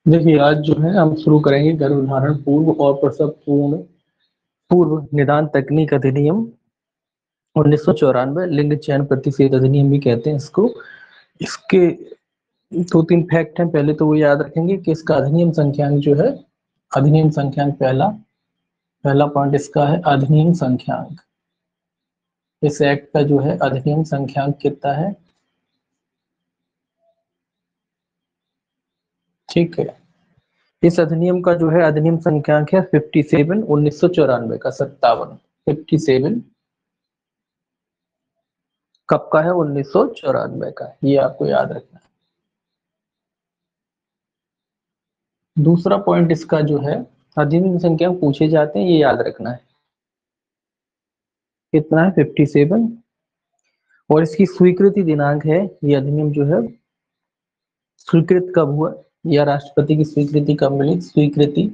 देखिए आज जो है हम शुरू करेंगे गर्भधारण पूर्व और प्रसव पूर्व निदान तकनीक अधिनियम 1994। लिंग चयन प्रतिषेध अधिनियम भी कहते हैं इसको। इसके दो तीन फैक्ट हैं, पहले तो वो याद रखेंगे कि इसका अधिनियम संख्यांक जो है, अधिनियम संख्यांक पहला पहला पॉइंट इसका है अधिनियम संख्यांक। इस एक्ट का जो है अधिनियम संख्यांक कितना है, ठीक है। इस अधिनियम का जो है अधिनियम संख्यांक है 57 1994 का, 57 57 कब का है, 1994 का, ये आपको याद रखना है। दूसरा पॉइंट इसका जो है अधिनियम संख्या पूछे जाते हैं, ये याद रखना है कितना है, 57। और इसकी स्वीकृति दिनांक है, ये अधिनियम जो है स्वीकृत कब हुआ या राष्ट्रपति की स्वीकृति कब मिली, स्वीकृति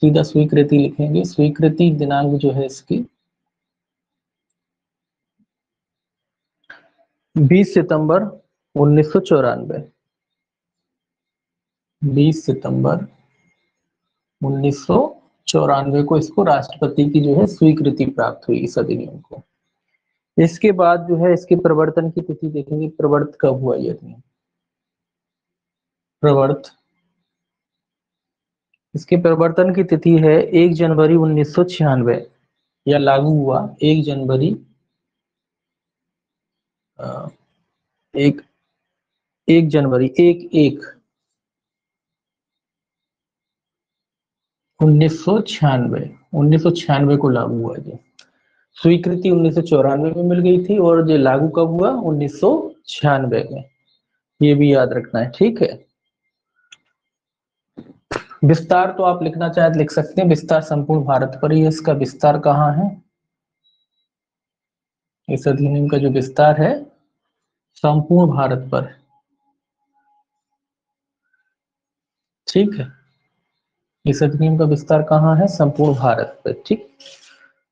सीधा स्वीकृति लिखेंगे। स्वीकृति दिनांक जो है इसकी 20 सितंबर 1994, 20 सितंबर 1994 को इसको राष्ट्रपति की जो है स्वीकृति प्राप्त हुई इस अधिनियम को। इसके बाद जो है इसके प्रवर्तन की तिथि देखेंगे, प्रवर्त कब हुआ ये अधिनियम, प्रवर्त इसके प्रवर्तन की तिथि है 1 जनवरी 1996, या लागू हुआ 1 जनवरी एक 1 जनवरी 1996 को लागू हुआ जी। स्वीकृति 1994 में मिल गई थी और जो लागू कब हुआ, 1996 में, ये भी याद रखना है, ठीक है। विस्तार तो आप लिखना चाहे तो लिख सकते हैं, विस्तार संपूर्ण भारत पर ही है। इसका विस्तार कहाँ है, इस अधिनियम का जो विस्तार है संपूर्ण भारत पर, ठीक है। इस अधिनियम का विस्तार कहाँ है, संपूर्ण भारत पर, ठीक।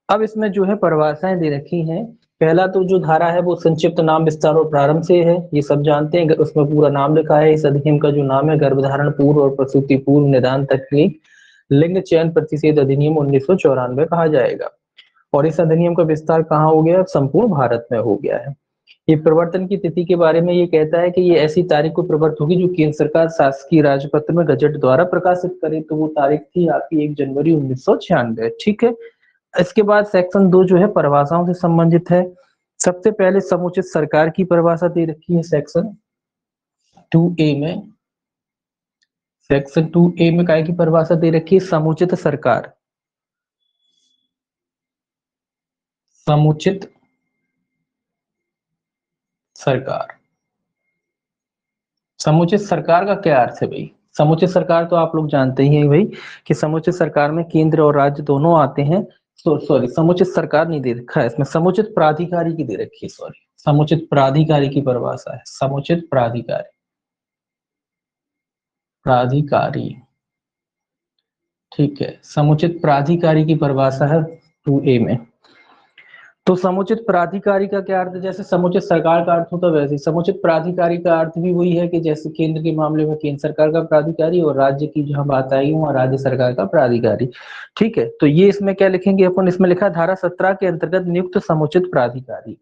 अब इसमें जो है परिभाषाएं दे रखी हैं। पहला तो जो धारा है वो संक्षिप्त नाम विस्तार और प्रारंभ से है, ये सब जानते हैं। उसमें पूरा नाम लिखा है। इस अधिनियम का जो नाम है गर्भधारण पूर्व और प्रसूति पूर्व निदान तकनीक लिंग चयन प्रतिषेध अधिनियम 1994 कहा जाएगा। और इस अधिनियम का विस्तार कहाँ हो गया, संपूर्ण भारत में हो गया है। ये प्रवर्तन की तिथि के बारे में ये कहता है कि ये ऐसी तारीख को प्रवर्त होगी जो केंद्र सरकार शासकीय राजपत्र में गजट द्वारा प्रकाशित करे। तो वो तारीख थी आपकी 1 जनवरी 1996, ठीक है। इसके बाद सेक्शन 2 जो है परिभाषाओं से संबंधित है। सबसे पहले समुचित सरकार की परिभाषा दे रखी है सेक्शन 2A में। सेक्शन 2A में काय की परिभाषा दे रखी है, समुचित सरकार, समुचित सरकार। समुचित सरकार का क्या अर्थ है भाई, समुचित सरकार तो आप लोग जानते ही हैं भाई कि समुचित सरकार में केंद्र और राज्य दोनों आते हैं। सॉरी, समुचित सरकार नहीं दे रखा है इसमें, समुचित प्राधिकारी की दे रखी है, सॉरी, समुचित प्राधिकारी की परिभाषा है, समुचित प्राधिकारी, प्राधिकारी, ठीक है। समुचित प्राधिकारी की परिभाषा है 2A में। तो समुचित प्राधिकारी का क्या अर्थ है, जैसे समुचित सरकार का अर्थ होता है वैसे समुचित प्राधिकारी का अर्थ भी वही है कि जैसे केंद्र के मामले में केंद्र सरकार का प्राधिकारी और राज्य की जहां बात आई वहां राज्य सरकार का प्राधिकारी, ठीक है। तो ये इसमें क्या लिखेंगे अपन, इसमें लिखा धारा 17 के अंतर्गत नियुक्त समुचित प्राधिकारी,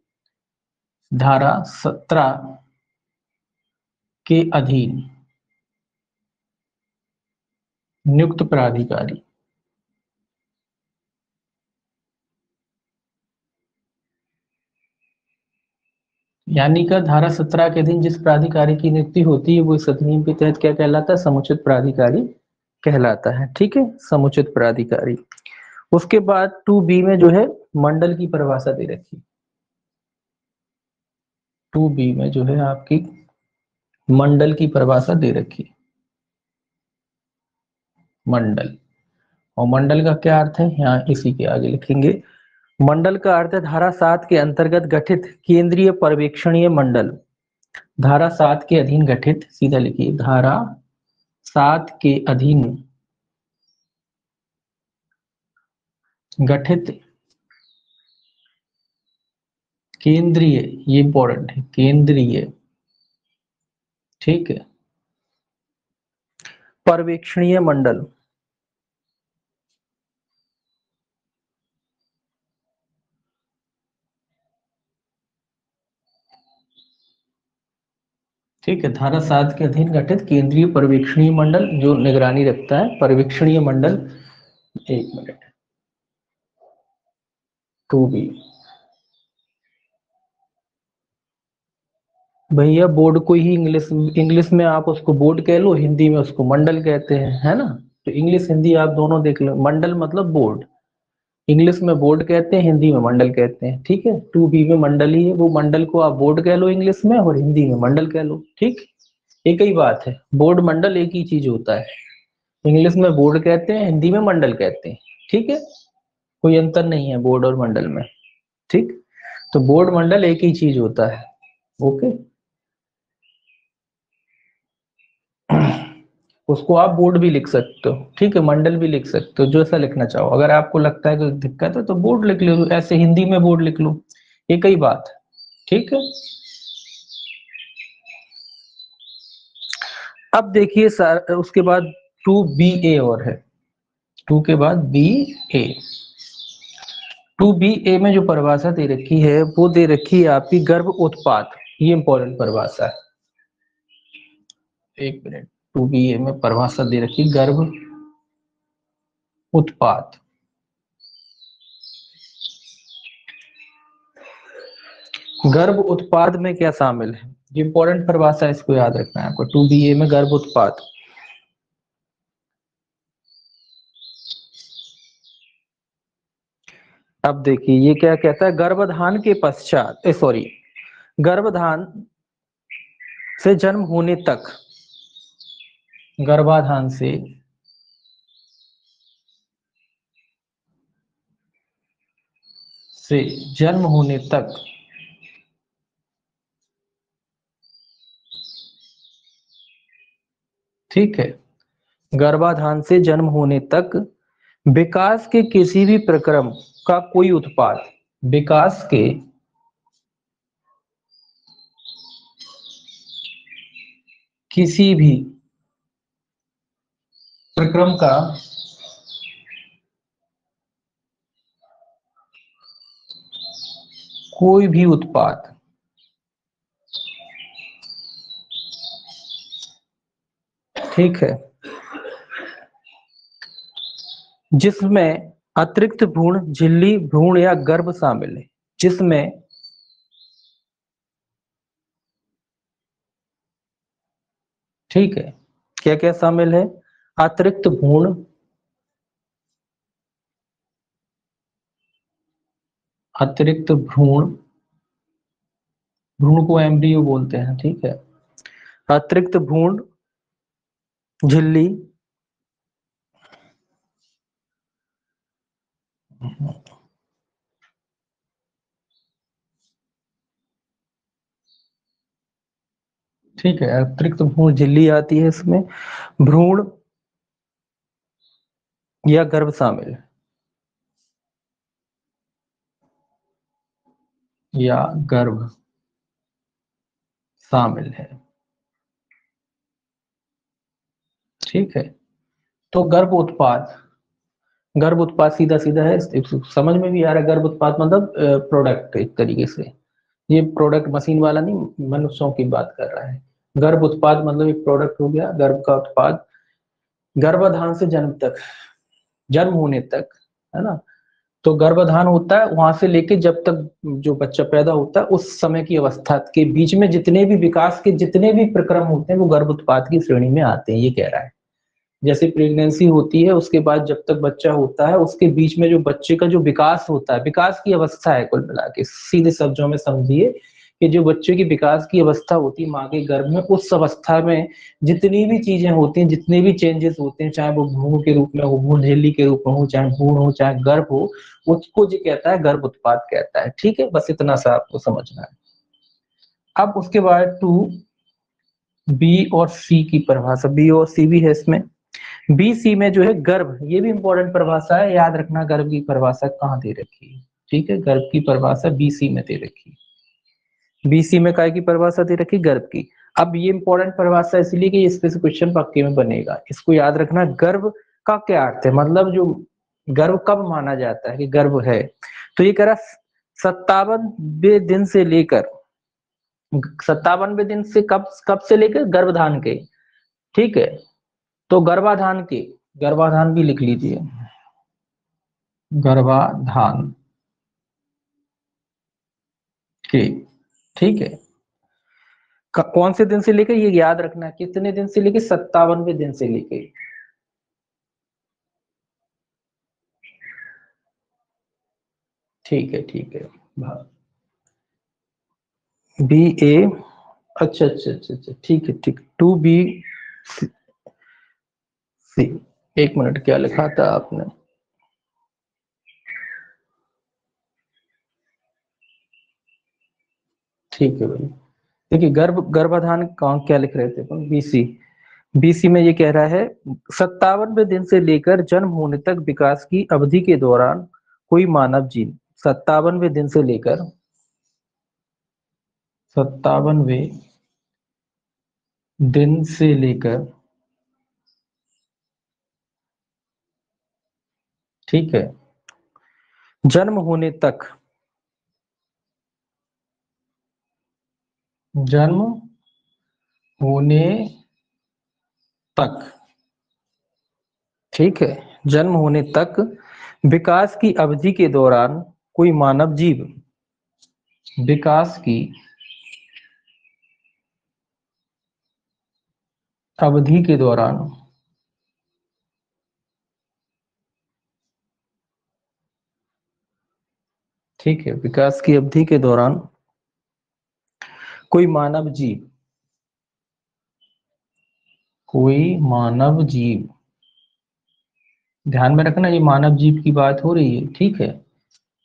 धारा 17 के अधीन नियुक्त प्राधिकारी, यानी का धारा 17 के अधीन जिस प्राधिकारी की नियुक्ति होती है वो इस अधिनियम के तहत क्या कहलाता है, समुचित प्राधिकारी कहलाता है, ठीक है, समुचित प्राधिकारी। उसके बाद 2B में जो है मंडल की परिभाषा दे रखी, 2B में जो है आपकी मंडल की परिभाषा दे रखी, मंडल। और मंडल का क्या अर्थ है, यहाँ इसी के आगे लिखेंगे। मंडल का अर्थ है धारा 7 के अंतर्गत गठित केंद्रीय पर्यवेक्षणीय मंडल, धारा 7 के अधीन गठित, सीधा लिखिए, धारा 7 के अधीन गठित केंद्रीय, ये इंपॉर्टेंट है, केंद्रीय, ठीक है, पर्यवेक्षणीय मंडल। ठीक है, धारा 7 के अधीन गठित केंद्रीय पर्यवेक्षणीय मंडल जो निगरानी रखता है, पर्यवेक्षणीय मंडल। एक मिनट, 2B। भैया बोर्ड को ही इंग्लिश इंग्लिश में आप उसको बोर्ड कह लो, हिंदी में उसको मंडल कहते हैं, है ना। तो इंग्लिश हिंदी आप दोनों देख लो। मंडल मतलब बोर्ड, इंग्लिश में बोर्ड कहते हैं, हिंदी में मंडल कहते हैं। ठीक है, 2B में मंडल ही है, वो मंडल को आप बोर्ड कह लो इंग्लिश में, और हिंदी में मंडल कह लो। ठीक, एक ही बात है, बोर्ड मंडल एक ही चीज होता है। इंग्लिश में बोर्ड कहते हैं, हिंदी में मंडल कहते हैं। ठीक है, कोई अंतर नहीं है बोर्ड और मंडल में। ठीक, तो बोर्ड मंडल एक ही चीज होता है। ओके, उसको आप बोर्ड भी लिख सकते हो, ठीक है, मंडल भी लिख सकते हो, जो ऐसा लिखना चाहो। अगर आपको लगता है कि दिक्कत है तो बोर्ड लिख लो, ऐसे हिंदी में बोर्ड लिख लो, एक ही बात है। ठीक है, अब देखिए सर, उसके बाद 2BA और है, 2 के बाद BA। 2BA में जो परिभाषा दे रखी है वो दे रखी है आपकी गर्भ उत्पाद। ये इंपॉर्टेंट परिभाषा है। एक मिनट, 2BA में परिभाषा दे रखी गर्भ उत्पाद। गर्भ उत्पाद में क्या शामिल है, ये इंपॉर्टेंट परिभाषा है, इसको याद रखना है आपको। 2BA में गर्भ उत्पाद, अब देखिए ये क्या कहता है, गर्भधान के पश्चात, सॉरी, गर्भधान से जन्म होने तक, गर्भाधान से जन्म होने तक ठीक है, गर्भाधान से जन्म होने तक विकास के किसी भी प्रक्रम का कोई उत्पाद, विकास के किसी भी प्रक्रम का कोई भी उत्पाद, ठीक है, जिसमें अतिरिक्त भ्रूण, झिल्ली भ्रूण या गर्भ शामिल है, जिसमें ठीक है क्या क्या शामिल है, अतिरिक्त भ्रूण, अतिरिक्त भ्रूण, भ्रूण को एम्ब्रियो बोलते हैं, ठीक है, अतिरिक्त भ्रूण, झिल्ली, ठीक है, अतिरिक्त भ्रूण झिल्ली आती है इसमें, भ्रूण या गर्भ शामिल है, या गर्भ शामिल है। ठीक है, तो गर्भ उत्पाद, गर्भ उत्पाद सीधा सीधा है, समझ में भी आ रहा है। गर्भ उत्पाद मतलब प्रोडक्ट, एक तरीके से ये प्रोडक्ट मशीन वाला नहीं, मनुष्यों की बात कर रहा है। गर्भ उत्पाद मतलब एक प्रोडक्ट हो गया, गर्भ का उत्पाद, गर्भाधान से जन्म तक, जन्म होने तक, है ना। तो गर्भाधान होता है वहां से लेके जब तक जो बच्चा पैदा होता है उस समय की अवस्था के बीच में जितने भी विकास के जितने भी प्रक्रम होते हैं वो गर्भ उत्पाद की श्रेणी में आते हैं, ये कह रहा है। जैसे प्रेगनेंसी होती है, उसके बाद जब तक बच्चा होता है उसके बीच में जो बच्चे का जो विकास होता है, विकास की अवस्था है कुल मिला के, सीधे शब्दों में समझिए कि जो बच्चे की विकास की अवस्था होती है माँ के गर्भ में, उस अवस्था में जितनी भी चीजें होती हैं, जितने भी चेंजेस होते हैं, चाहे वो भ्रूण के रूप में हो, भ्रूण झिल्ली के रूप में हो, चाहे भ्रूण हो, चाहे गर्भ हो, उसको जो कहता है गर्भ उत्पाद कहता है। ठीक है, बस इतना सा आपको समझना है। अब उसके बाद 2B और C की परिभाषा, B और C भी है इसमें। BC में जो है गर्भ, ये भी इंपॉर्टेंट परिभाषा है, याद रखना गर्भ की परिभाषा कहाँ दे रखी है। ठीक है, गर्भ की परिभाषा BC में दे रखी है। BC में काय की परिभाषा दे रखी, गर्भ की। अब ये इंपॉर्टेंट परिभाषा इसलिए कि इस पे से क्वेश्चन पक्के में बनेगा, इसको याद रखना। गर्भ का क्या अर्थ है, मतलब जो गर्भ कब माना जाता है कि गर्भ है, तो ये कह रहा 57वें दिन से लेकर, 57वें दिन से कब कब से लेकर गर्भधान के, ठीक है। तो गर्भाधान के, गर्भाधान भी लिख लीजिए, गर्भाधान के, ठीक है। कौन से दिन से लेकर, ये याद रखना है, कितने दिन से लेकर, 57वें दिन से लेकर, ठीक है ठीक है। बी ए, अच्छा अच्छा अच्छा अच्छा, ठीक है ठीक, 2B C, एक मिनट, क्या लिखा था आपने, ठीक है भाई। देखिए गर्भाधान कौन क्या लिख रहे थे अपन, BC, BC में ये कह रहा है 57वें दिन से लेकर जन्म होने तक विकास की अवधि के दौरान कोई मानव जीव, 57वें दिन से लेकर, 57वें दिन से लेकर, ठीक है, जन्म होने तक, जन्म होने तक, ठीक है, जन्म होने तक विकास की अवधि के दौरान कोई मानव जीव, विकास की अवधि के दौरान, ठीक है, विकास की अवधि के दौरान कोई मानव जीव, कोई मानव जीव, ध्यान में रखना ये मानव जीव की बात हो रही है, ठीक है।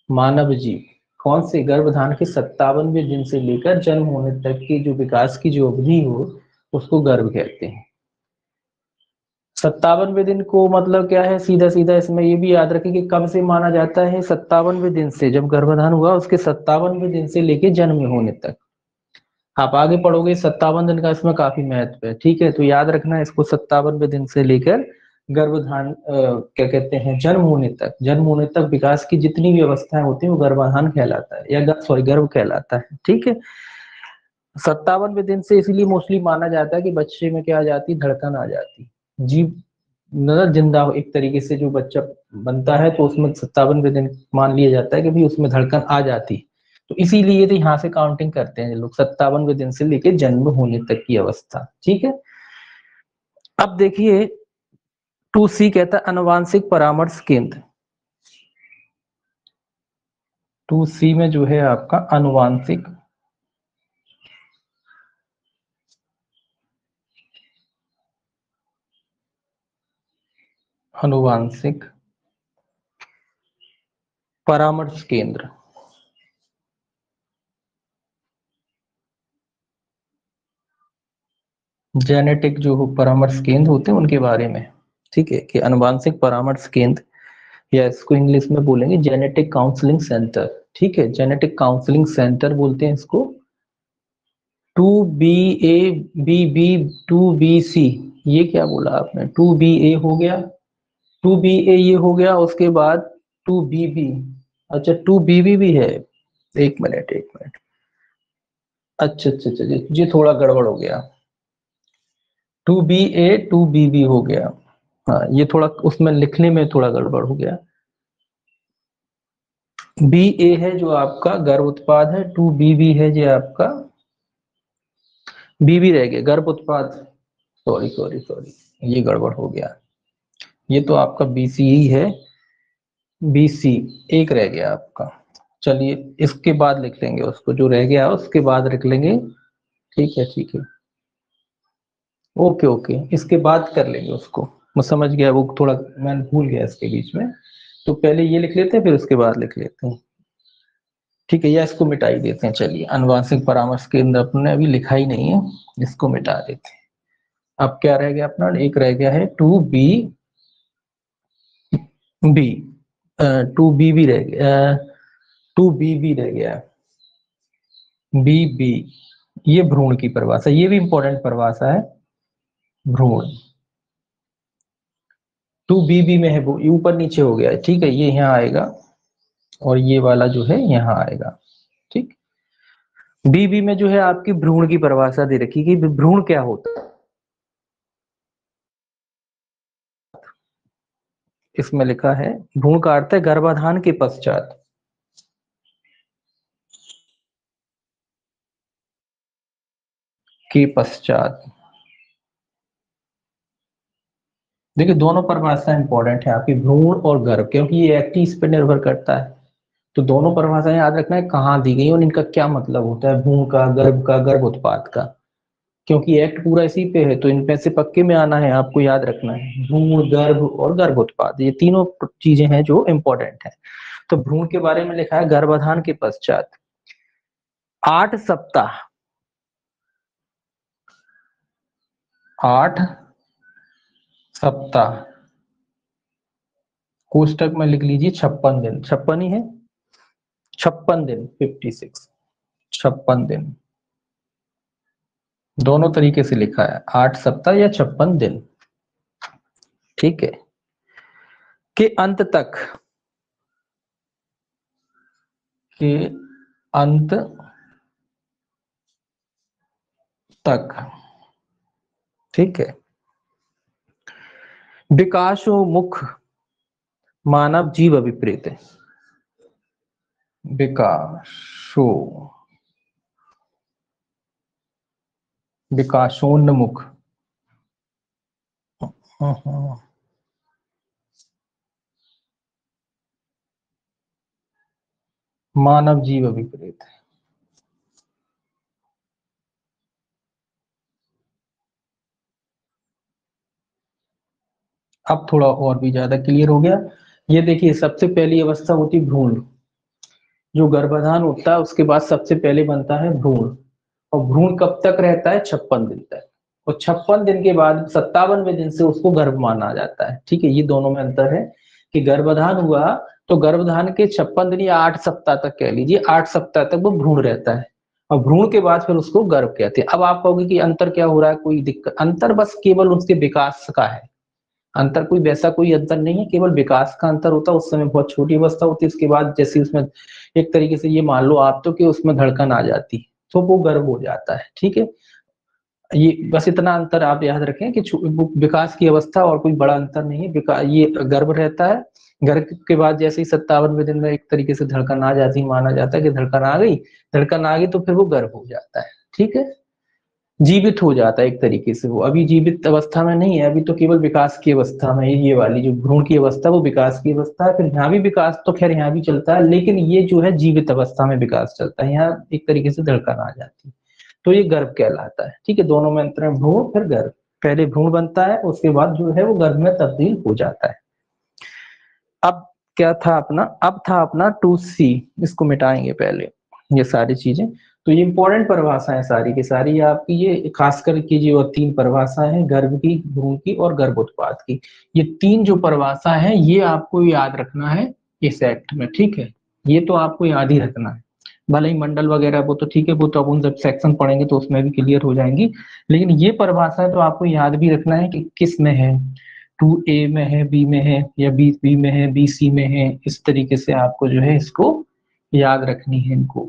मानव जीव कौन से, गर्भधान के 57वें दिन से लेकर जन्म होने तक की जो विकास की जो अवधि हो उसको गर्भ कहते हैं। 57वें दिन को मतलब क्या है, सीधा सीधा इसमें ये भी याद रखें कि कब से माना जाता है, 57वें दिन से, जब गर्भधान हुआ उसके 57वें दिन से लेके जन्म होने तक। आप आगे पढ़ोगे 57 दिन का इसमें काफी महत्व है, ठीक है। तो याद रखना इसको, 57वें दिन से लेकर गर्भधान क्या कहते हैं, जन्म होने तक, जन्म होने तक विकास की जितनी भी अवस्थाएं होती है वो गर्भाधान कहलाता है, या सॉरी गर्भ कहलाता है, ठीक है। 57वें दिन से इसलिए मोस्टली माना जाता है कि बच्चे में क्या आ जाती, धड़कन आ जाती, जीव मतलब जिंदा हो एक तरीके से, जो बच्चा बनता है तो उसमें 57वें दिन मान लिया जाता है कि भाई उसमें धड़कन आ जाती, तो इसीलिए तो यहाँ से काउंटिंग करते हैं लोग, 57वें दिन से लेके जन्म होने तक की अवस्था, ठीक है। अब देखिए 2C कहता है अनुवांशिक परामर्श केंद्र, 2C में जो है आपका अनुवांशिक अनुवांशिक परामर्श केंद्र, जेनेटिक जो परामर्श केंद्र होते हैं उनके बारे में, ठीक है, कि अनुवांशिक परामर्श केंद्र, या इसको इंग्लिश में बोलेंगे जेनेटिक काउंसलिंग सेंटर, ठीक है, जेनेटिक काउंसलिंग सेंटर बोलते हैं इसको। 2BA, BB, 2BC, ये क्या बोला आपने, 2BA हो गया, 2BA ये हो गया, उसके बाद 2BB, अच्छा 2BB भी है, एक मिनट एक मिनट, अच्छा अच्छा अच्छा, ये थोड़ा गड़बड़ हो गया, 2BA 2BB हो गया, हाँ ये थोड़ा उसमें लिखने में थोड़ा गड़बड़ हो गया। BA है जो आपका गर्भ उत्पाद है, 2BB है जो आपका, बीबी रह गया गर्भ उत्पाद, सॉरी सॉरी सॉरी, ये गड़बड़ हो गया, ये तो आपका BC ही है, BC एक रह गया आपका, चलिए इसके बाद लिख लेंगे उसको, जो रह गया उसके बाद लिख लेंगे, ठीक है ठीक है, ओके ओके, इसके बाद कर लेंगे उसको, मैं समझ गया, वो थोड़ा मैं भूल गया इसके बीच में, तो पहले ये लिख लेते हैं फिर उसके बाद लिख लेते हैं, ठीक है, या इसको मिटा ही देते हैं, चलिए अनुवांशिक परामर्श केंद्र अपने अभी लिखा ही नहीं है, इसको मिटा देते हैं। अब क्या रह गया अपना, एक रह गया है 2B, 2BB रह गया, 2BB रह गया, BB, ये भ्रूण की परिभाषा, ये भी इंपॉर्टेंट परिभाषा है। भ्रूण 2BB में है, वो ऊपर नीचे हो गया है, ठीक है, ये यहाँ आएगा और ये वाला जो है यहाँ आएगा, ठीक। BB में जो है आपकी भ्रूण की परिभाषा दे रखी कि भ्रूण क्या होता है। इसमें लिखा है भ्रूण का अर्थ है गर्भाधान के पश्चात, देखिए दोनों परिभाषा इंपॉर्टेंट है आपकी, भ्रूण और गर्भ, क्योंकि ये एक्ट इस पर निर्भर करता है। तो दोनों परिभाषाएं याद रखना है कहाँ दी गई और इनका क्या मतलब होता है, भ्रूण का, गर्भ उत्पाद का, क्योंकि एक्ट पूरा इसी पे है, तो इन पे से पक्के में आना है, आपको याद रखना है। भ्रूण, गर्भ और गर्भ उत्पाद, ये तीनों चीजें हैं जो इंपॉर्टेंट है। तो भ्रूण के बारे में लिखा है गर्भाधान के पश्चात 8 सप्ताह, 8 सप्ताह, कोष्टक में लिख लीजिए 56 दिन, 56 ही है, 56 दिन, 56, 56 दिन, दोनों तरीके से लिखा है, 8 सप्ताह या 56 दिन, ठीक है, के अंत तक, के अंत तक, ठीक है, विकासोन्मुख मानव जीव अभिप्रेत है, विकासोन्मुख, मानव जीव अभिप्रेत है। अब थोड़ा और भी ज्यादा क्लियर हो गया। ये देखिए सबसे पहली अवस्था होती भ्रूण, जो गर्भाधान होता है उसके बाद सबसे पहले बनता है भ्रूण, और भ्रूण कब तक रहता है, 56 दिन तक, और 56 दिन के बाद 57वें दिन से उसको गर्भ माना जाता है, ठीक है। ये दोनों में अंतर है कि गर्भाधान हुआ तो गर्भाधान के 56 दिन या 8 सप्ताह तक कह लीजिए, 8 सप्ताह तक वो भ्रूण रहता है, और भ्रूण के बाद फिर उसको गर्भ कहते हैं। अब आप कहोगे कि अंतर क्या हो रहा है, कोई दिक्कत, अंतर बस केवल उसके विकास का है, अंतर कोई वैसा कोई अंतर नहीं है, केवल विकास का अंतर होता है। उस समय बहुत छोटी अवस्था होती है, उसके बाद जैसे उसमें एक तरीके से ये मान लो आप तो कि उसमें धड़कन आ जाती है तो वो गर्भ हो जाता है, ठीक है। ये बस इतना अंतर आप याद रखें कि विकास की अवस्था और कोई बड़ा अंतर नहीं है, विकास ये गर्भ रहता है, गर्भ के बाद जैसे ही 57वें दिन में एक तरीके से धड़कन आ जाती है, माना जाता है कि धड़कन आ गई, धड़कन आ गई तो फिर वो गर्भ हो जाता है, ठीक है, जीवित हो जाता है एक तरीके से। वो अभी जीवित अवस्था में नहीं है, अभी तो केवल विकास की अवस्था में, ये वाली जो भ्रूण की अवस्था वो विकास की अवस्था है। फिर यहाँ भी विकास तो खैर यहाँ भी चलता है, लेकिन ये जो है जीवित अवस्था में विकास चलता है, यहाँ एक तरीके से धड़कन आ जाती है, तो ये गर्भ कहलाता है, ठीक है। दोनों में अंतर है, भ्रूण फिर गर्भ, पहले भ्रूण बनता है उसके बाद जो है वो गर्भ में तब्दील हो जाता है। अब क्या था अपना, अब था अपना 2C, इसको मिटाएंगे पहले ये सारी चीजें। तो ये इंपॉर्टेंट परिभाषाएं सारी की सारी आपकी, ये खासकर की जो 3 परिभाषाएं हैं, गर्भ की, भ्रूण की और गर्भोत्पाद की, ये 3 जो परिभाषा है ये आपको याद रखना है इस एक्ट में, ठीक है। ये तो आपको याद ही रखना है, भले ही मंडल वगैरह वो तो ठीक है, वो तो अपन जब सेक्शन पढ़ेंगे तो उसमें भी क्लियर हो जाएंगी, लेकिन ये परिभाषा तो आपको याद भी रखना है कि किस में है, 2A में है, बी में है, या बी में है, BC में है, इस तरीके से आपको जो है इसको याद रखनी है इनको।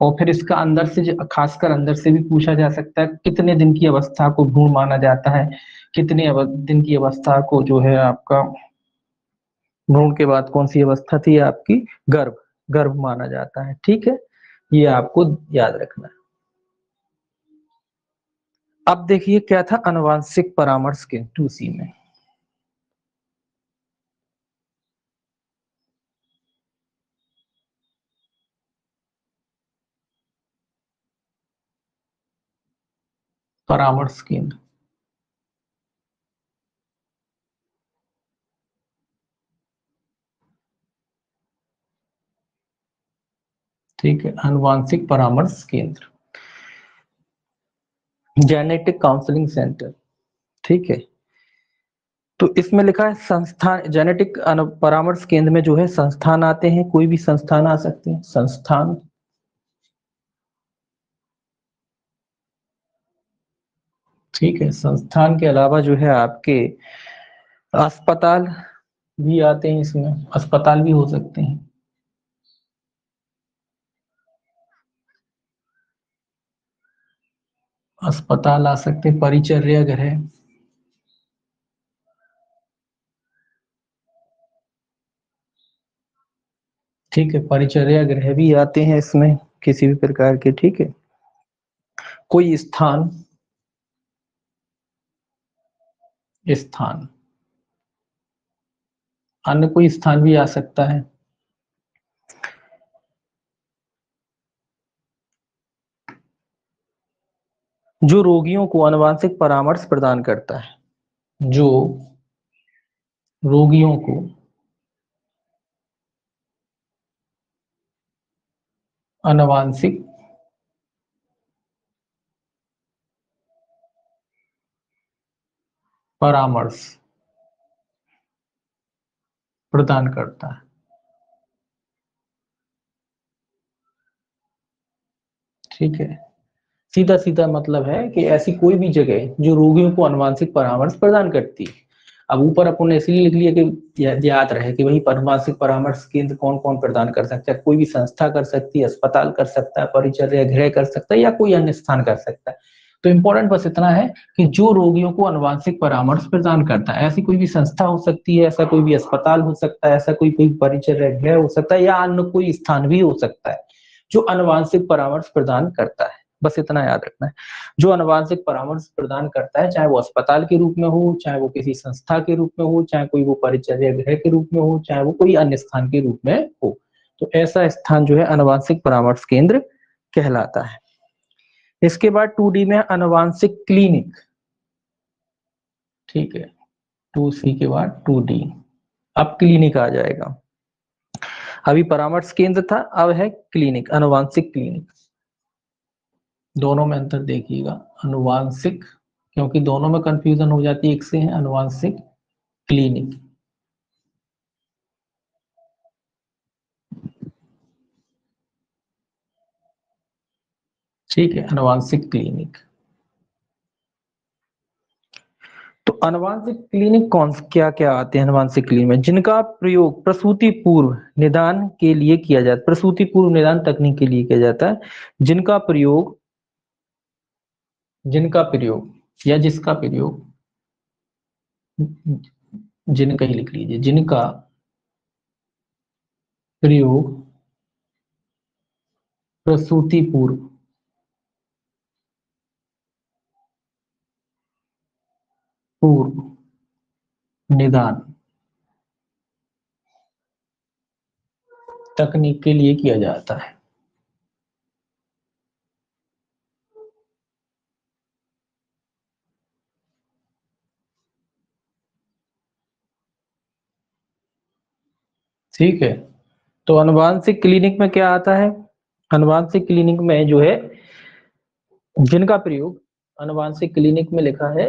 और फिर इसका अंदर से खासकर अंदर से भी पूछा जा सकता है, कितने दिन की अवस्था को भ्रूण माना जाता है, कितने दिन की अवस्था को जो है आपका भ्रूण के बाद कौन सी अवस्था थी आपकी, गर्भ, गर्भ माना जाता है, ठीक है, ये आपको याद रखना है। अब देखिए क्या था आनुवांशिक परामर्श के 2C में, परामर्श केंद्र, ठीक है, आनुवांशिक परामर्श केंद्र, जेनेटिक काउंसलिंग सेंटर, ठीक है। तो इसमें लिखा है संस्थान, जेनेटिक परामर्श केंद्र में जो है संस्थान आते हैं, कोई भी संस्थान आ सकते हैं, संस्थान, ठीक है, संस्थान के अलावा जो है आपके अस्पताल भी आते हैं, इसमें अस्पताल भी हो सकते हैं। अस्पताल आ सकते हैं, परिचर्या गृह, ठीक है, परिचर्या गृह भी आते हैं इसमें किसी भी प्रकार के, ठीक है। कोई स्थान, स्थान, अन्य कोई स्थान भी आ सकता है। जो रोगियों को आनुवांशिक परामर्श प्रदान करता है, जो रोगियों को आनुवांशिक परामर्श प्रदान करता है, ठीक है। सीधा सीधा मतलब है कि ऐसी कोई भी जगह जो रोगियों को आनुवांशिक परामर्श प्रदान करती है। अब ऊपर अपन ने इसलिए लिख लिया कि याद रहे कि वही आनुवांशिक परामर्श केंद्र कौन कौन प्रदान कर सकता है। कोई भी संस्था कर सकती है, अस्पताल कर सकता है, परिचर्या गृह कर सकता है, या कोई अन्य स्थान कर सकता है। तो इम्पोर्टेंट बस इतना है कि जो रोगियों को आनुवांशिक परामर्श प्रदान करता है, ऐसी कोई भी संस्था हो सकती है, ऐसा कोई भी अस्पताल हो सकता है, ऐसा कोई परिचर्या गृह हो सकता है, या अन्य कोई स्थान भी हो सकता है जो आनुवांशिक परामर्श प्रदान करता है। बस इतना याद रखना है, जो आनुवांशिक परामर्श प्रदान करता है, चाहे वो अस्पताल के रूप में हो, चाहे वो किसी संस्था के रूप में हो, चाहे कोई वो परिचर्या गृह के रूप में हो, चाहे वो कोई अन्य स्थान के रूप में हो, तो ऐसा स्थान जो है आनुवांशिक परामर्श केंद्र कहलाता है। इसके बाद 2D में आनुवांशिक क्लिनिक, ठीक है, 2C के बाद 2D, अब क्लिनिक आ जाएगा। अभी परामर्श केंद्र था, अब है क्लिनिक, आनुवांशिक क्लिनिक। दोनों में अंतर देखिएगा, आनुवांशिक, क्योंकि दोनों में कंफ्यूजन हो जाती है, एक से है आनुवांशिक क्लिनिक, ठीक है, आनुवांशिक क्लिनिक। तो आनुवांशिक क्लिनिक कौन क्या क्या आते हैं आनुवांशिक क्लिनिक में? जिनका प्रयोग प्रसूति पूर्व निदान के लिए किया जाता है, प्रसूति पूर्व निदान तकनीक के लिए किया जाता है, जिनका प्रयोग, जिनका प्रयोग या जिसका प्रयोग, जिनका ही लिख लीजिए, जिनका प्रयोग प्रसूति पूर्व पूर्व निदान तकनीक के लिए किया जाता है। ठीक है, तो आनुवांशिक क्लिनिक में क्या आता है? आनुवांशिक क्लिनिक में जो है जिनका प्रयोग, आनुवांशिक क्लिनिक में लिखा है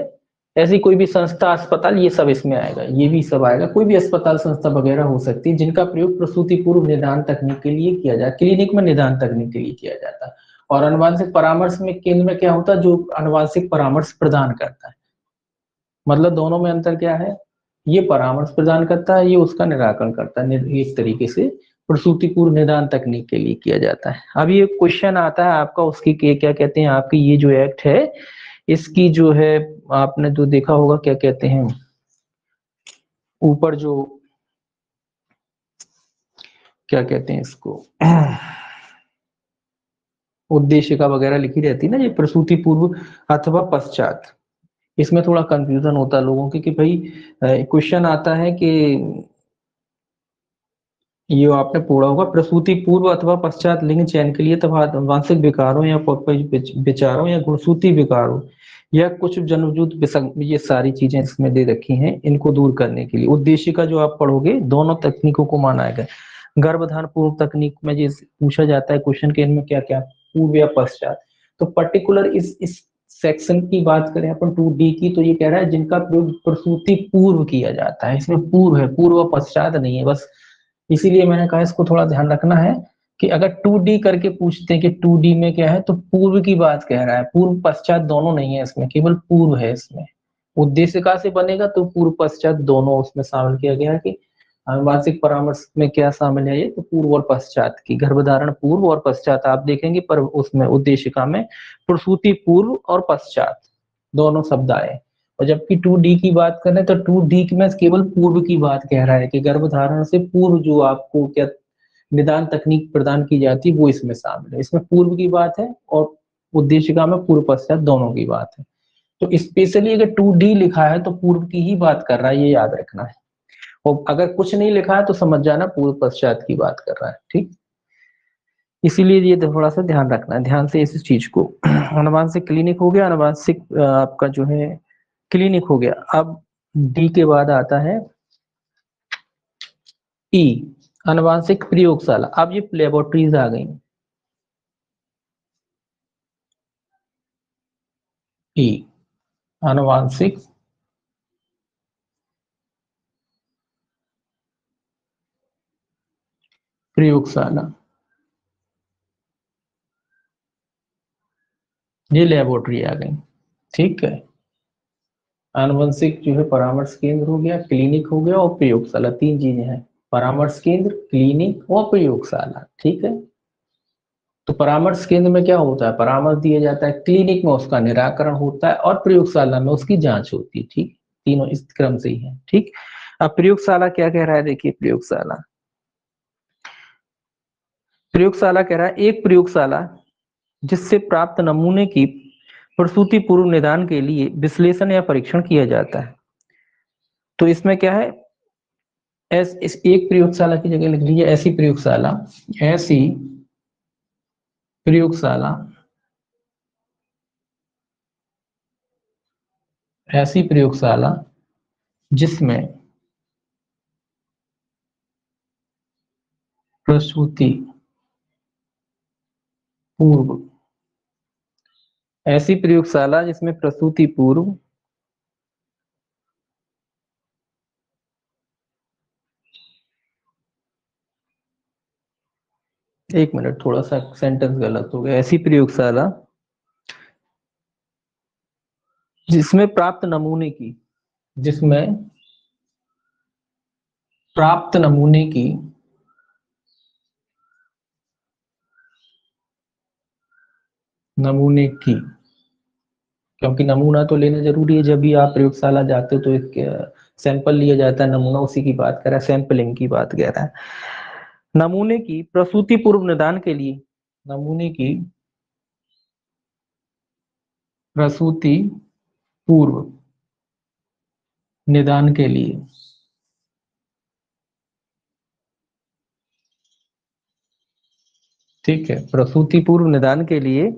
ऐसी कोई भी संस्था, अस्पताल, ये सब इसमें आएगा, ये भी सब आएगा। कोई भी अस्पताल, संस्था वगैरह हो सकती है जिनका प्रयोग प्रसूति पूर्व निदान तकनीक के लिए किया जाए, क्लिनिक में निदान तकनीक के लिए किया जाता है। और आनुवांशिक परामर्श में केंद्र में क्या होता है? जो आनुवांशिक परामर्श प्रदान करता है। मतलब दोनों में अंतर क्या है? ये परामर्श प्रदान करता है, ये उसका निराकरण करता है। एक तरीके से प्रसूति पूर्व निदान तकनीक के लिए किया जाता है। अब ये क्वेश्चन आता है आपका, उसकी क्या कहते हैं, आपकी ये जो एक्ट है इसकी जो है, आपने तो देखा होगा, क्या कहते हैं ऊपर जो, क्या कहते हैं इसको, उद्देशिका वगैरह लिखी रहती है ना, ये प्रसूति पूर्व अथवा पश्चात। इसमें थोड़ा कंफ्यूजन होता है लोगों की कि भाई क्वेश्चन आता है कि ये आपने पढ़ा होगा, प्रसूति पूर्व अथवा पश्चात लिंग चयन के लिए तथा आनुवांशिक विकारों या विचारों या गुणसूत्री विकारों या कुछ जन्मजूत ये सारी चीजें इसमें दे रखी हैं, इनको दूर करने के लिए उद्देश्य का जो आप पढ़ोगे, दोनों तकनीकों को माना गया। गर्भधारण पूर्व तकनीक में जो पूछा जाता है क्वेश्चन के, इनमें क्या क्या पूर्व या पश्चात, तो पर्टिकुलर इस सेक्शन की बात करें अपन 2D की, तो ये कह रहा है जिनका प्रयोग प्रसूति पूर्व किया जाता है। इसमें पूर्व है, पूर्व पश्चात नहीं है, बस इसीलिए मैंने कहा इसको थोड़ा ध्यान रखना है। कि अगर 2D करके पूछते हैं कि 2D में क्या है, तो पूर्व की बात कह रहा है, पूर्व पश्चात दोनों नहीं है इसमें, केवल पूर्व है इसमें। उद्देशिका से बनेगा तो पूर्व पश्चात दोनों उसमें शामिल किया गया है कि अनुवांशिक परामर्श में क्या शामिल है, ये तो पूर्व और पश्चात की, गर्भधारण पूर्व और पश्चात आप देखेंगे, पर उसमें उद्देशिका में प्रसूति पूर्व और पश्चात दोनों शब्द आए। और जबकि 2D की बात करें तो 2D में केवल पूर्व की बात कह रहा है कि गर्भधारण से पूर्व जो आपको क्या निदान तकनीक प्रदान की जाती है वो इसमें शामिल है। इसमें पूर्व की बात है और उद्देशिका में पूर्व पश्चात दोनों की बात है। तो स्पेशली अगर 2D लिखा है तो पूर्व की ही बात कर रहा है, ये याद रखना है। और अगर कुछ नहीं लिखा है तो समझ जाना पूर्व पश्चात की बात कर रहा है, ठीक। इसीलिए ये थोड़ा सा ध्यान रखना है, ध्यान से इस चीज को। अनुवांशिक क्लिनिक हो गया, अनुवांशिक आपका जो है क्लिनिक हो गया। अब डी के बाद आता है ई, अनुवांशिक प्रयोगशाला। अब ये लेबोरेटरीज आ गई। ई, अनुवांशिक प्रयोगशाला, ये लेबोरेटरी आ गई, ठीक है। आनुवंशिक जो है परामर्श केंद्र हो गया, क्लिनिक हो गया और प्रयोगशाला, तीन चीजें हैं, परामर्श केंद्र, क्लिनिक और प्रयोगशाला, ठीक है। तो परामर्श केंद्र में क्या होता है, परामर्श दिया जाता है, क्लिनिक में उसका निराकरण होता है और प्रयोगशाला में उसकी जांच होती है, ठीक। तीनों इस क्रम से ही है, ठीक। अब प्रयोगशाला क्या कह रहा है, देखिए प्रयोगशाला, प्रयोगशाला कह रहा है एक प्रयोगशाला जिससे प्राप्त नमूने की प्रसूति पूर्व निदान के लिए विश्लेषण या परीक्षण किया जाता है। तो इसमें क्या है, इस एक प्रयोगशाला की जगह लिख लीजिए ऐसी प्रयोगशाला, ऐसी प्रयोगशाला, ऐसी प्रयोगशाला जिसमें प्रसूति पूर्व, ऐसी प्रयोगशाला जिसमें प्रसूति पूर्व एक मिनट, थोड़ा सा सेंटेंस गलत हो गया, ऐसी प्रयोगशाला जिसमें प्राप्त नमूने की, जिसमें प्राप्त नमूने की नमूने की, क्योंकि नमूना तो लेना जरूरी है, जब भी आप प्रयोगशाला जाते हो तो एक सैंपल लिया जाता है, नमूना उसी की बात कर रहा है, सैंपलिंग की बात कर रहा है। नमूने की प्रसूति पूर्व निदान के लिए, नमूने की प्रसूति पूर्व निदान के लिए, ठीक है, प्रसूति पूर्व निदान के लिए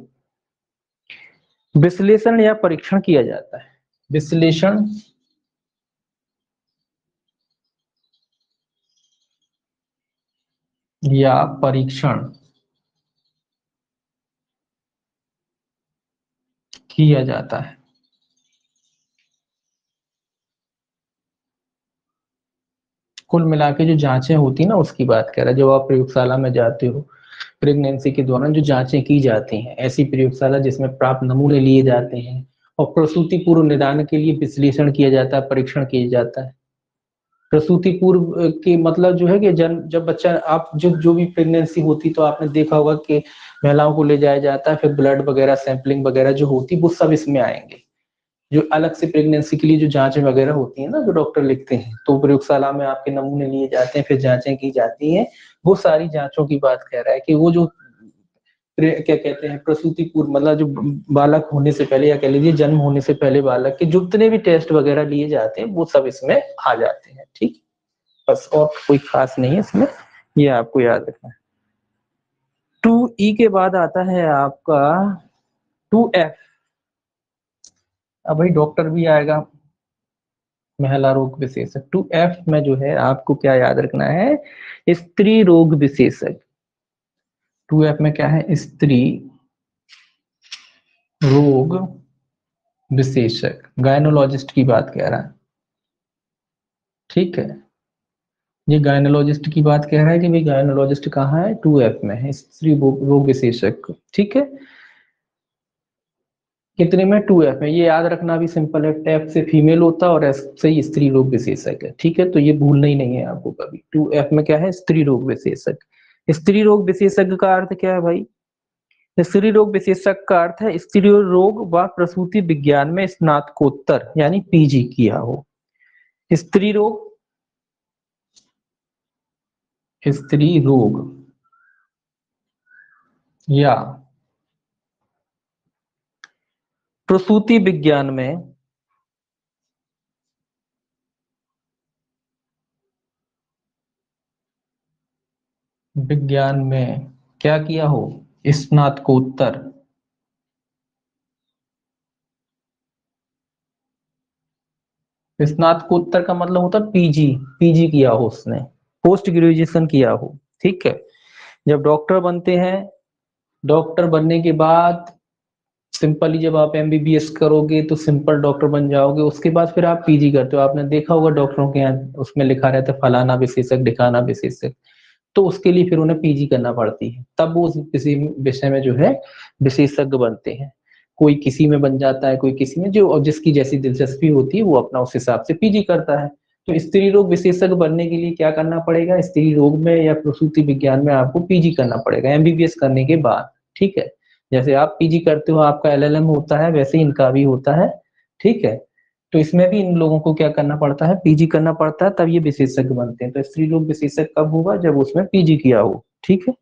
विश्लेषण या परीक्षण किया जाता है, विश्लेषण या परीक्षण किया जाता है। कुल मिला के जो जांचें होती है ना उसकी बात कर रहा है, जब आप प्रयोगशाला में जाते हो प्रेगनेंसी के दौरान जो जांचें की जाती हैं, ऐसी प्रयोगशाला जिसमें प्राप्त नमूने लिए जाते हैं और प्रसूति पूर्व निदान के लिए विश्लेषण किया जाता है, परीक्षण किया जाता है। प्रसूति पूर्व के मतलब जो है कि जन्म, जब बच्चा आप जो भी प्रेगनेंसी होती तो आपने देखा होगा कि महिलाओं को ले जाया जाता है, फिर ब्लड वगैरह सैंपलिंग वगैरह जो होती वो सब इसमें आएंगे। जो अलग से प्रेगनेंसी के लिए जो जांचें वगैरह होती है ना, जो डॉक्टर लिखते हैं, तो प्रयोगशाला में आपके नमूने लिए जाते हैं, फिर जांचें की जाती हैं। वो सारी जांचों की बात कह रहा है कि वो जो क्या कहते हैं प्रसूति पूर्व, मतलब जो बालक होने से पहले या कह लीजिए जन्म होने से पहले बालक के जितने भी टेस्ट वगैरह लिए जाते हैं वो सब इसमें आ जाते हैं, ठीक। बस और कोई खास नहीं है इसमें, ये आपको याद रखना है। 2E के बाद आता है आपका 2F। अब भाई डॉक्टर भी आएगा, महिला रोग विशेषज्ञ। 2F में जो है आपको क्या याद रखना है, स्त्री रोग विशेषज्ञ। 2F में क्या है, स्त्री रोग विशेषज्ञ, गायनोलॉजिस्ट की बात कह रहा है, ठीक है। ये गायनोलॉजिस्ट की बात कह रहा है कि भाई गायनोलॉजिस्ट कहाँ है, 2F में है, स्त्री रोग विशेषज्ञ। ठीक है, कितने में, 2F में। ये याद रखना भी सिंपल है, F से फीमेल होता है और S से ही स्त्री रोग विशेषज्ञ। ठीक है, तो ये भूलना ही नहीं है आपको कभी। 2F में क्या है, स्त्री रोग विशेषज्ञ। स्त्री रोग विशेषज्ञ का अर्थ क्या है भाई, स्त्री रोग विशेषज्ञ का अर्थ है स्त्री रोग व प्रसूति विज्ञान में स्नातकोत्तर यानी PG किया हो। स्त्री रोग या प्रसूति विज्ञान में क्या किया हो, स्नातकोत्तर। स्नातकोत्तर का मतलब होता है PG, PG किया हो उसने, पोस्ट ग्रेजुएशन किया हो। ठीक है, जब डॉक्टर बनते हैं, डॉक्टर बनने के बाद सिंपली जब आप MBBS करोगे तो सिंपल डॉक्टर बन जाओगे, उसके बाद फिर आप PG करते हो। आपने देखा होगा डॉक्टरों के यहाँ उसमें लिखा रहता है फलाना विशेषज्ञ ढिकाना विशेषज्ञ, तो उसके लिए फिर उन्हें PG करना पड़ती है, तब वो किसी विषय में जो है विशेषज्ञ बनते हैं। कोई किसी में बन जाता है, कोई किसी में, जो जिसकी जैसी दिलचस्पी होती है वो अपना उस हिसाब से PG करता है। तो स्त्री रोग विशेषज्ञ बनने के लिए क्या करना पड़ेगा, स्त्री रोग में या प्रसूति विज्ञान में आपको PG करना पड़ेगा MBBS करने के बाद। ठीक है, जैसे आप PG करते हो, आपका LLM होता है, वैसे ही इनका भी होता है। ठीक है, तो इसमें भी इन लोगों को क्या करना पड़ता है, PG करना पड़ता है, तब ये विशेषज्ञ बनते हैं। तो स्त्री रोग विशेषज्ञ कब होगा, जब उसमें PG किया हो। ठीक है,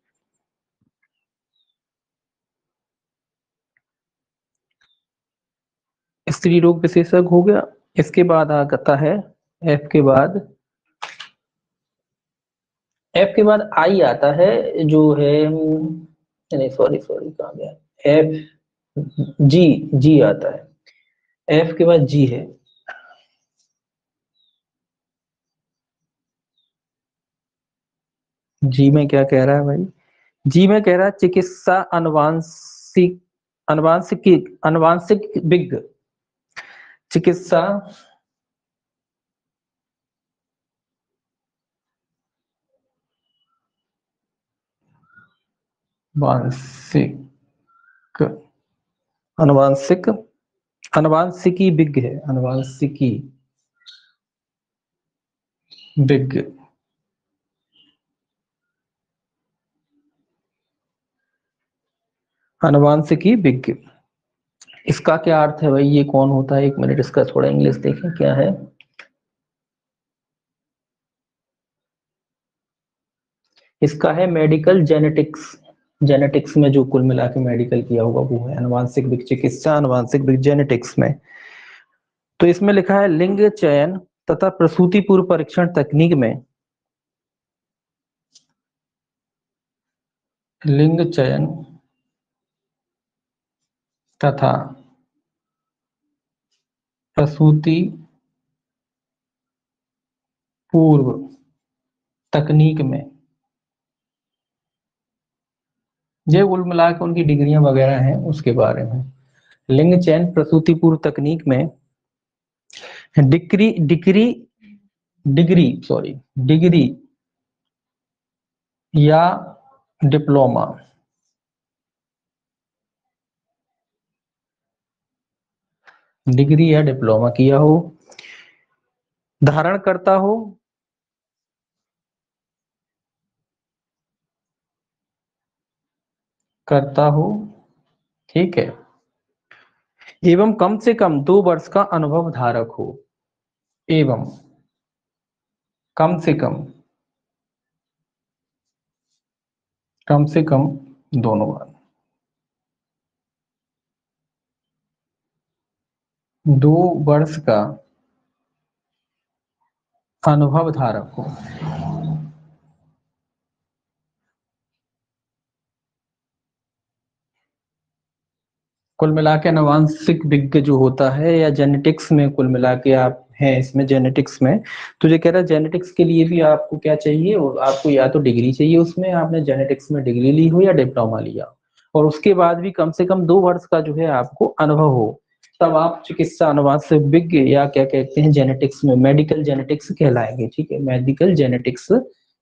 स्त्री रोग विशेषज्ञ हो गया। इसके बाद आता है F के बाद, F के बाद I आता है जो है, नहीं सॉरी सॉरी कहाँ गया, G आता है। F के बाद G है। G में क्या कह रहा है भाई, G में कह रहा है चिकित्सा अनुवांशिक, अनुवांशिक विज्ञ, चिकित्सा वांशिक, अनुवांशिक, अनुवांशिकी विज्ञ है, अनुवांशिकी विज्ञ। अनुवांशिकी विज्ञ, इसका क्या अर्थ है भाई, ये कौन होता है, 1 मिनट इसका थोड़ा इंग्लिश देखें क्या है। इसका है मेडिकल जेनेटिक्स, जेनेटिक्स में जो कुल मिला के मेडिकल किया होगा वो है अनुवांशिक विज्ञ, चिकित्सा अनुवांशिक विज्ञ जेनेटिक्स में। तो इसमें लिखा है लिंग चयन तथा प्रसूति पूर्व परीक्षण तकनीक में, लिंग चयन तथा प्रसूति पूर्व तकनीक में, ये कुल मिला के उनकी डिग्रियां वगैरह हैं उसके बारे में। लिंग चयन प्रसूति पूर्व तकनीक में degree degree degree sorry degree या डिप्लोमा, डिग्री या डिप्लोमा किया हो, धारण करता हो, करता हो। ठीक है, एवं कम से कम 2 वर्ष का अनुभव धारक हो, एवं कम से कम, कम से कम दोनों बार 2 वर्ष का अनुभव धारक हो। कुल मिला के अनुवांशिक विज्ञ जो होता है या जेनेटिक्स में, कुल मिला के आप हैं इसमें जेनेटिक्स में, तो ये कह रहा है जेनेटिक्स के लिए भी आपको क्या चाहिए, और आपको या तो डिग्री चाहिए उसमें, आपने जेनेटिक्स में डिग्री ली हो या डिप्लोमा लिया, और उसके बाद भी कम से कम 2 वर्ष का जो है आपको अनुभव हो। तब आप चिकित्सा अनुवाद से विज्ञ या क्या कहते हैं जेनेटिक्स में मेडिकल जेनेटिक्स कहलाएंगे। ठीक है, मेडिकल जेनेटिक्स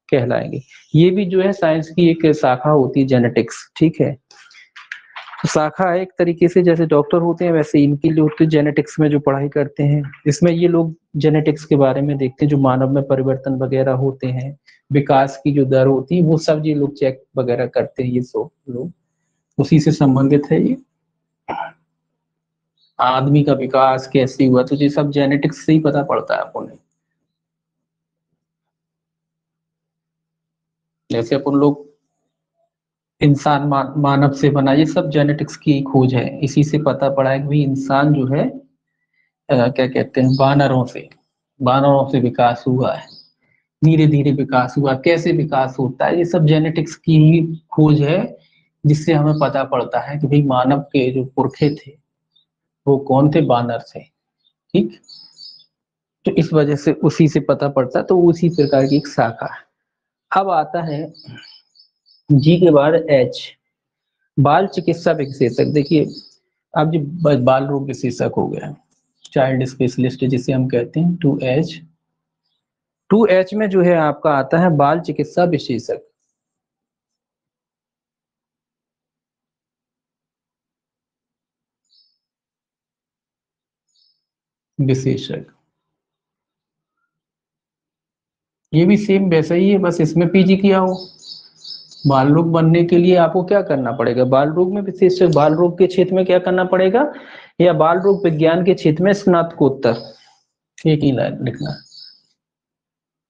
कहलाएंगे। ये भी जो है साइंस की एक शाखा होती है जेनेटिक्स। ठीक है, तो शाखा है एक तरीके से, जैसे डॉक्टर होते हैं वैसे इनके लिए होते हैं जेनेटिक्स में जो पढ़ाई करते हैं। इसमें ये लोग जेनेटिक्स के बारे में देखते हैं, जो मानव में परिवर्तन वगैरह होते हैं, विकास की जो दर होती है वो सब ये लोग चेक वगैरह करते हैं। ये सब लोग उसी से संबंधित है। ये आदमी का विकास कैसे हुआ, तो ये सब जेनेटिक्स से ही पता पड़ता है अपन। जैसे अपन लोग इंसान मानव से बना, ये सब जेनेटिक्स की खोज है। इसी से पता पड़ा है कि भाई इंसान जो है क्या कहते हैं बानरों से विकास हुआ है, धीरे धीरे विकास हुआ। कैसे विकास होता है, ये सब जेनेटिक्स की ही खोज है, जिससे हमें पता पड़ता है कि भाई मानव के जो पुरखे थे वो कौन थे, बानर थे। ठीक, तो इस वजह से उसी से पता पड़ता है, तो उसी प्रकार की एक शाखा है। अब आता है जी के बाद एच, बाल चिकित्सा विशेषज्ञ। देखिए अब जो बाल रोग विशेषज्ञ हो गया, चाइल्ड स्पेशलिस्ट जिसे हम कहते हैं। 2H, 2H में जो है आपका आता है बाल चिकित्सा विशेषज्ञ। विशेषज्ञ ये भी सेम वैसा ही है, बस इसमें पीजी किया हो। बाल रोग बनने के लिए आपको क्या करना पड़ेगा, बाल रोग में विशेषज्ञ, बाल रोग के क्षेत्र में क्या करना पड़ेगा, या बाल रोग विज्ञान के क्षेत्र में स्नातकोत्तर। एक ही लाइन लिखना है,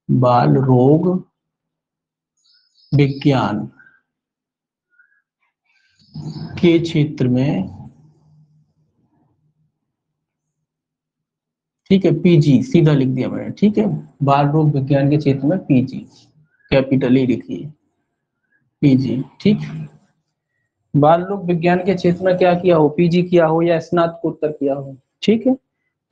बाल रोग विज्ञान के क्षेत्र में। ठीक है, पीजी सीधा लिख दिया मैंने। ठीक है, बाल रोग विज्ञान के क्षेत्र में पीजी, कैपिटल ही लिखिए, पीजी। ठीक, बाल रोग विज्ञान के क्षेत्र में क्या किया हो, पीजी किया हो या स्नातकोत्तर किया हो, ठीक है,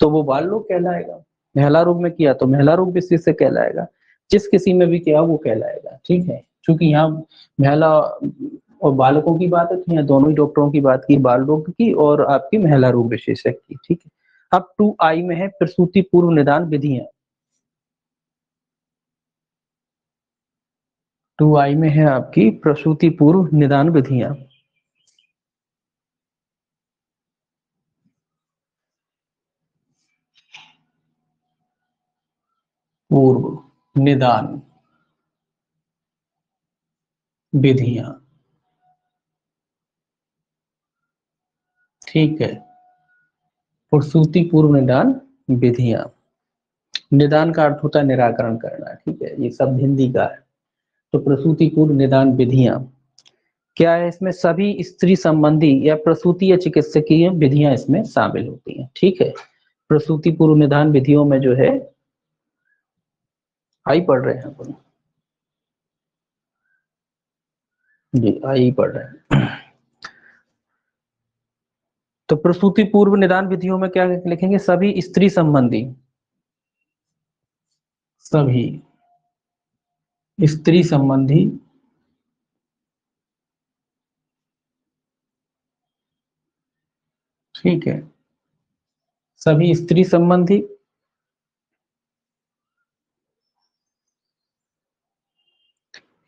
तो वो बाल रोग कहलाएगा। महिला रोग में किया तो महिला रोग विशेषज्ञ कहलाएगा। जिस किसी में भी किया वो कहलाएगा। ठीक है, क्योंकि यहाँ महिला और बालकों की बात है, तो यहाँ दोनों ही डॉक्टरों की बात की, बाल रोग की और आपकी महिला रोग विशेषज्ञ की। ठीक है, अब 2I में है प्रसूति पूर्व निदान विधियां। 2I में है आपकी प्रसूति पूर्व निदान विधियां। पूर्व निदान विधियां। ठीक है, प्रसूति पूर्व निदान विधियां, निदान का अर्थ होता है निराकरण करना। ठीक है, ये सब हिंदी का है। तो प्रसूति पूर्व निदान विधियां क्या है, इसमें सभी स्त्री संबंधी या प्रसूति या चिकित्सकीय विधियां इसमें शामिल होती हैं। ठीक है, प्रसूति पूर्व निदान विधियों में जो है आई पढ़ रहे हैं अपन जी, आई पढ़ रहे हैं। तो प्रसूति पूर्व निदान विधियों में क्या लिखेंगे, सभी स्त्री संबंधी, सभी स्त्री संबंधी ठीक है, सभी स्त्री संबंधी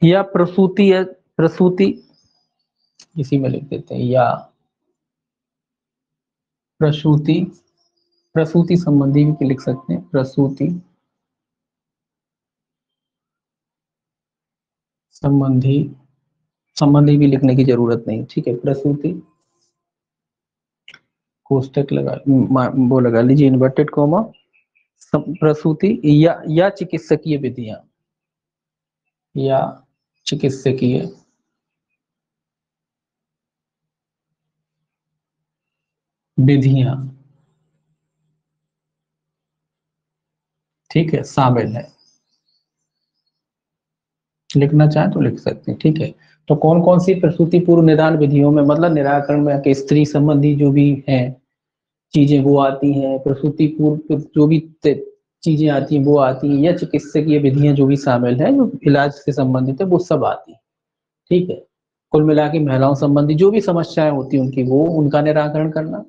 या प्रसूति इसी में लिख देते हैं, या प्रसूति, प्रसूति संबंधी भी लिख सकते हैं, प्रसूति संबंधी, संबंधी भी लिखने की जरूरत नहीं। ठीक है, प्रसूति कोष्टक लगा, वो लगा लीजिए इन्वर्टेड कॉमा, प्रसूति या चिकित्सकीय विधियां, या चिकित्सकीय विधियां। ठीक है, शामिल है, लिखना चाहें तो लिख सकते हैं। ठीक है, तो कौन कौन सी प्रसूति पूर्व निदान विधियों में, मतलब निराकरण में के स्त्री संबंधी जो भी है चीजें वो आती हैं, प्रसूति पूर्व जो भी चीजें आती हैं वो आती हैं, या चिकित्सकीय विधियां जो भी शामिल है जो इलाज से संबंधित है वो सब आती है। ठीक है, कुल मिला के महिलाओं संबंधी जो भी समस्याएं होती हैं उनकी, वो उनका निराकरण करना,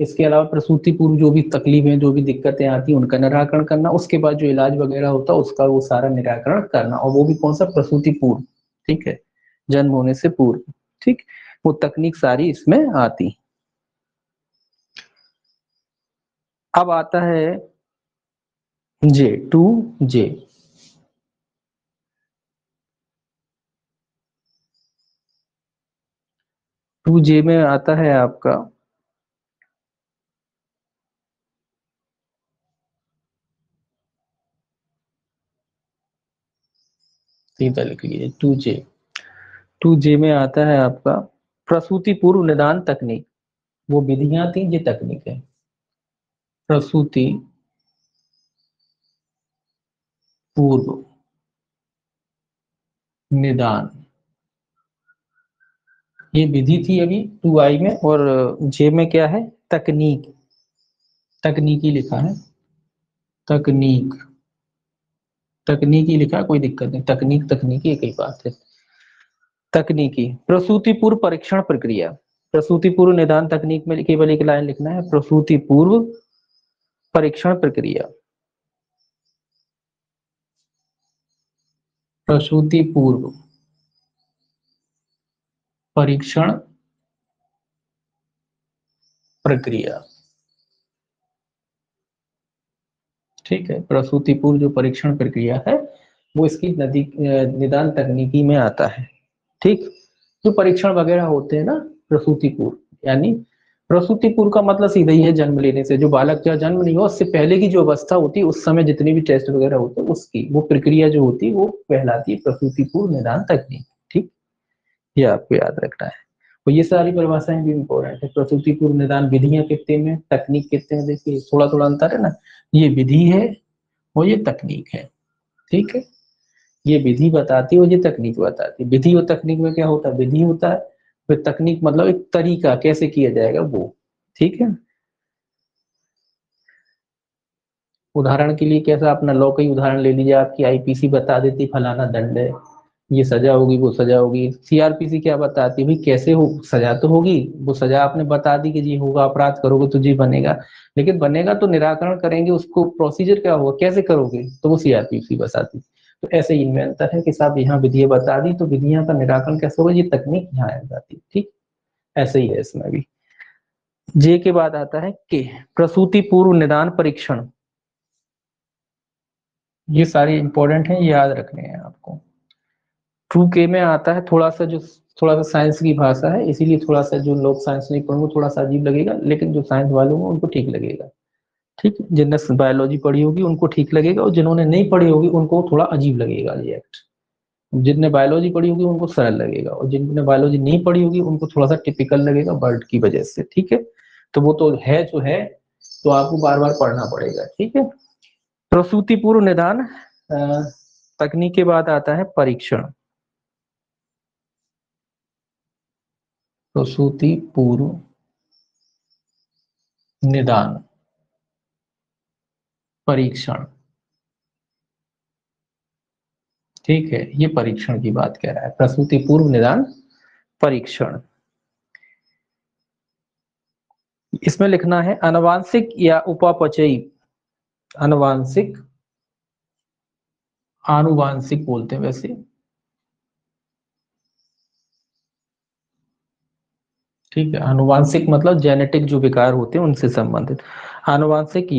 इसके अलावा प्रसूति पूर्व जो भी तकलीफें, जो भी दिक्कतें आती हैं, उनका निराकरण करना, उसके बाद जो इलाज वगैरह होता है उसका वो सारा निराकरण करना, और वो भी कौन सा, प्रसूति पूर्व, ठीक है, जन्म होने से पूर्व, ठीक, वो तकनीक सारी इसमें आती। अब आता है जे, टू जे। टू जे में आता है आपका, सीधा लिख लीजिए टू जे। टू जे में आता है आपका प्रसूति पूर्व निदान तकनीक। वो विधियां थी, ये तकनीक है। प्रसूति पूर्व निदान, ये विधि थी अभी टू आई में, और जे में क्या है, तकनीक, तकनीकी लिखा है, तकनीक, तकनीकी लिखा है, कोई दिक्कत नहीं, तकनीक तकनीकी एक ही बात है। तकनीकी प्रसूति पूर्व परीक्षण प्रक्रिया। प्रसूति पूर्व निदान तकनीक में केवल एक लाइन लिखना है, प्रसूति पूर्व परीक्षण प्रक्रिया। प्रसूति पूर्व परीक्षण प्रक्रिया, ठीक है, प्रसूति पूर्व जो परीक्षण प्रक्रिया है वो इसकी निदान तकनीकी में आता है, ठीक। जो परीक्षण वगैरह होते हैं ना प्रसूति पूर्व, यानी प्रसूति पूर्व का मतलब सीधा ही है जन्म लेने से, जो बालक का जन्म नहीं हो उससे पहले की जो अवस्था होती है, उस समय जितनी भी टेस्ट वगैरह होते हैं उसकी वो प्रक्रिया जो होती है वो कहलाती है प्रसूति पूर्व निदान तकनीक, ठीक। ये आपको याद रखना है। तो ये सारी परिभाषाएं भी इंपॉर्टेंट है। प्रसूति पूर्व निदान विधियां कितने में, तकनीक कितने में, देखिए थोड़ा थोड़ा अंतर है ना, ये विधि है और ये तकनीक है, ठीक है। ये विधि बताती है और ये तकनीक बताती है। विधि और तकनीक में क्या होता है, विधि होता है, फिर तकनीक मतलब एक तरीका कैसे किया जाएगा वो, ठीक है। उदाहरण के लिए कैसा, अपना लॉ का ही उदाहरण ले लीजिए, आपकी आईपीसी बता देती फलाना दंड है, ये सजा होगी, वो सजा होगी। सीआरपीसी क्या बताती है, भाई कैसे हो, सजा तो होगी, वो सजा आपने बता दी कि जी होगा, अपराध करोगे तो जी बनेगा, लेकिन बनेगा तो निराकरण करेंगे, उसको प्रोसीजर क्या होगा, कैसे करोगे, तो वो सीआरपीसी बताती। तो ऐसे ही इनमें अंतर है कि साहब यहाँ विधियां बता दी तो विधियां का निराकरण कैसे होगा, ये तकनीक यहाँ आ जाती है, ठीक। ऐसे ही है इसमें भी। जे के बाद आता है के, प्रसूति पूर्व निदान परीक्षण। ये सारे इंपॉर्टेंट हैं, ये याद रखने हैं आपको। टू के में आता है थोड़ा सा, जो थोड़ा सा साइंस की भाषा है, इसीलिए थोड़ा सा जो लोग साइंस नहीं पढ़ेंगे थोड़ा सा अजीब लगेगा, लेकिन जो साइंस वाले होंगे उनको ठीक लगेगा, ठीक। जिनने बायोलॉजी पढ़ी होगी उनको ठीक लगेगा, और जिन्होंने नहीं पढ़ी होगी उनको थोड़ा अजीब लगेगा ये एक्ट। जिनने बायोलॉजी पढ़ी होगी उनको सरल लगेगा, और जिनने बायोलॉजी नहीं पढ़ी होगी उनको थोड़ा सा टिपिकल लगेगा वर्ड की वजह से, ठीक है। तो वो तो है जो है, तो आपको बार बार पढ़ना पड़ेगा, ठीक है। प्रसूति पूर्व निदान तकनीक के बाद आता है परीक्षण। प्रसूति पूर्व निदान परीक्षण, ठीक है, ये परीक्षण की बात कह रहा है, प्रसूति पूर्व निदान परीक्षण। इसमें लिखना है आनुवांशिक या उपापचयी, आनुवांशिक, आनुवांशिक बोलते हैं वैसे, ठीक है। आनुवांशिक मतलब जेनेटिक जो विकार होते हैं उनसे संबंधित। आनुवांशिक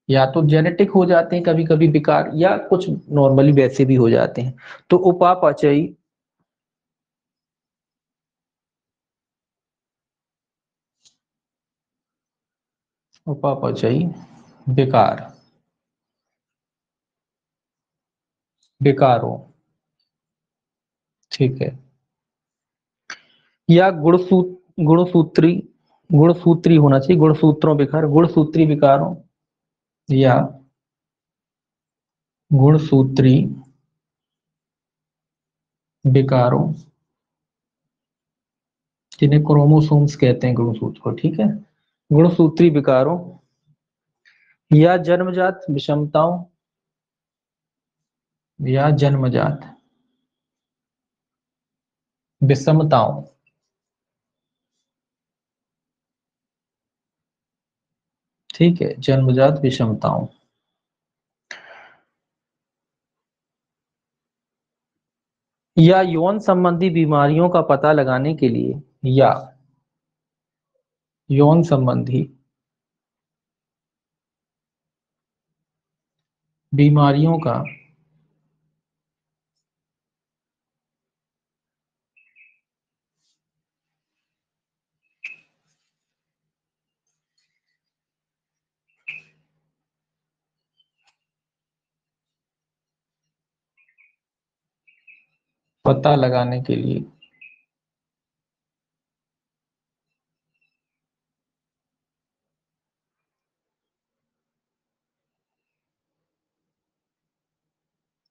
या तो जेनेटिक हो जाते हैं कभी कभी विकार, या कुछ नॉर्मली वैसे भी हो जाते हैं। तो उपापचयी, उपापचयी विकार, विकारों, ठीक है। या गुणसूत्री, गुणसूत्री होना चाहिए, गुणसूत्रों विकार, गुणसूत्री विकारों, या गुणसूत्री विकारों, जिन्हें क्रोमोसोम्स कहते हैं गुणसूत्र को, ठीक है। गुणसूत्री विकारों या जन्मजात विषमताओं, या जन्मजात विषमताओं, ठीक है, जन्मजात विषमताओं या यौन संबंधी बीमारियों का पता लगाने के लिए या यौन संबंधी बीमारियों का पता लगाने के लिए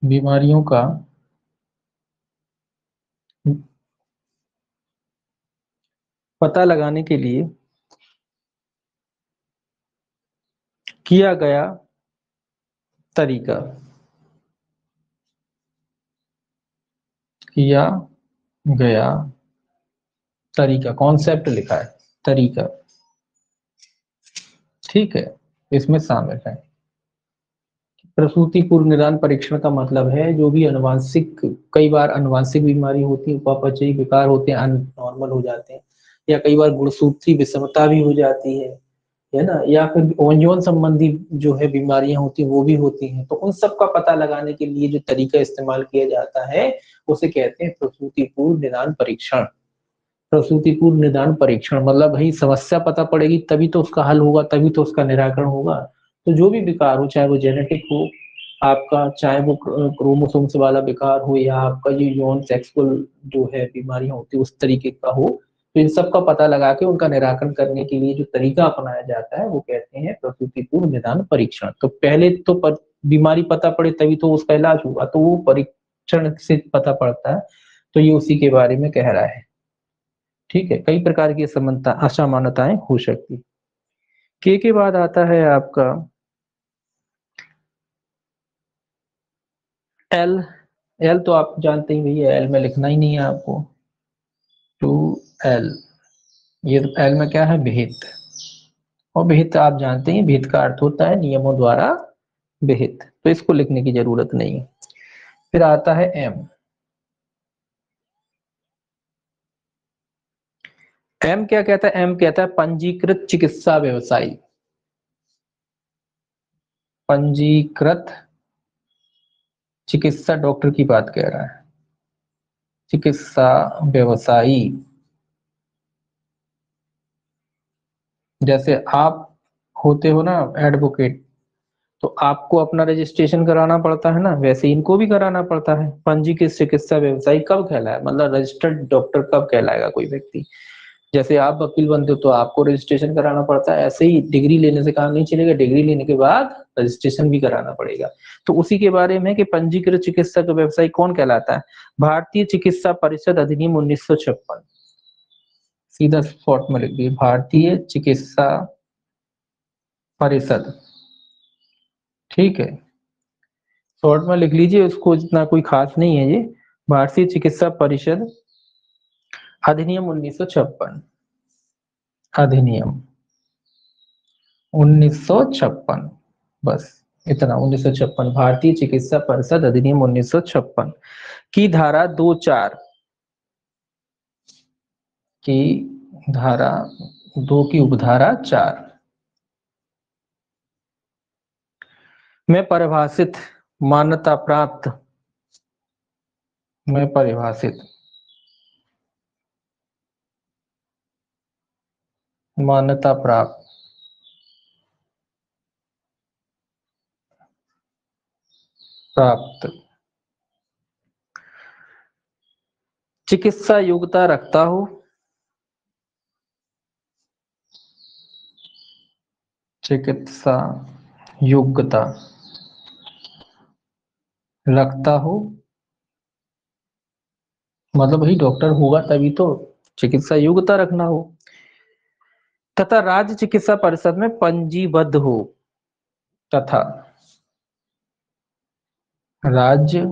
बीमारियों का पता लगाने के लिए किया गया तरीका किया गया तरीका कॉन्सेप्ट लिखा है तरीका। ठीक है, इसमें शामिल है प्रसूति पूर्व निदान परीक्षण का मतलब है जो भी अनुवांशिक, कई बार अनुवांशिक बीमारी होती है, उपापचयी विकार होते हैं, अननॉर्मल हो जाते हैं, या कई बार गुणसूत्री विषमता भी हो जाती है ना, या फिर यौन संबंधी जो है बीमारियां होती हैं वो भी होती हैं, तो उन सब का पता लगाने के लिए जो तरीका इस्तेमाल किया जाता है उसे कहते हैं प्रसूति पूर्व निदान परीक्षण। प्रसूति पूर्व निदान परीक्षण मतलब भाई समस्या पता पड़ेगी तभी तो उसका हल होगा, तभी तो उसका निराकरण होगा। तो जो भी विकार हो, चाहे वो जेनेटिक हो आपका, चाहे वो क्रोमोसोम्स वाला विकार हो, या आपका ये यौन सेक्सुअल जो है बीमारियां होती है उस तरीके का हो, तो इन सब का पता लगा के उनका निराकरण करने के लिए जो तरीका अपनाया जाता है वो कहते हैं प्रसूति पूर्व निदान परीक्षण। तो पहले तो बीमारी पता पड़े तभी तो उसका इलाज होगा, तो वो परीक्षण से पता पड़ता है। तो ये उसी के बारे में कह रहा है। ठीक है, कई प्रकार की असमानता असामान्यताएं हो सकती। के बाद आता है आपका एल। एल तो आप जानते ही भैया, एल में लिखना ही नहीं है आपको। टू एल, ये एल में क्या है, विहित। और विहित आप जानते हैं विहित का अर्थ होता है नियमों द्वारा विहित, तो इसको लिखने की जरूरत नहीं है। फिर आता है एम। एम क्या कहता है, एम कहता है पंजीकृत चिकित्सा व्यवसायी। पंजीकृत चिकित्सा डॉक्टर की बात कह रहा है, चिकित्सा व्यवसायी। जैसे आप होते हो ना एडवोकेट, तो आपको अपना रजिस्ट्रेशन कराना पड़ता है ना, वैसे इनको भी कराना पड़ता है। पंजीकृत चिकित्सा व्यवसायी कब कहलाए, मतलब रजिस्टर्ड डॉक्टर कब कहलाएगा कोई व्यक्ति। जैसे आप वकील बनते हो तो आपको रजिस्ट्रेशन कराना पड़ता है, ऐसे ही डिग्री लेने से काम नहीं चलेगा, डिग्री लेने के बाद रजिस्ट्रेशन भी कराना पड़ेगा। तो उसी के बारे में कि पंजीकृत चिकित्सक व्यवसायी कौन कहलाता है। भारतीय चिकित्सा परिषद अधिनियम 1956, सीधा शॉर्ट में लिख दिए भारतीय चिकित्सा परिषद। ठीक है, शॉर्ट में लिख लीजिए, उसको इतना कोई खास नहीं है ये। भारतीय चिकित्सा परिषद अधिनियम 1956, अधिनियम 1956, बस इतना। 1956 भारतीय चिकित्सा परिषद अधिनियम 1956 की धारा 2(4) की धारा 2 की उपधारा 4 में परिभाषित मान्यता प्राप्त, में परिभाषित मान्यता प्राप्त प्राप्त चिकित्सा योग्यता रखता हो, चिकित्सा योग्यता रखता हो, मतलब वही डॉक्टर होगा तभी तो चिकित्सा योग्यता रखना हो, तथा राज्य चिकित्सा परिषद में पंजीबद्ध हो, तथा राज्य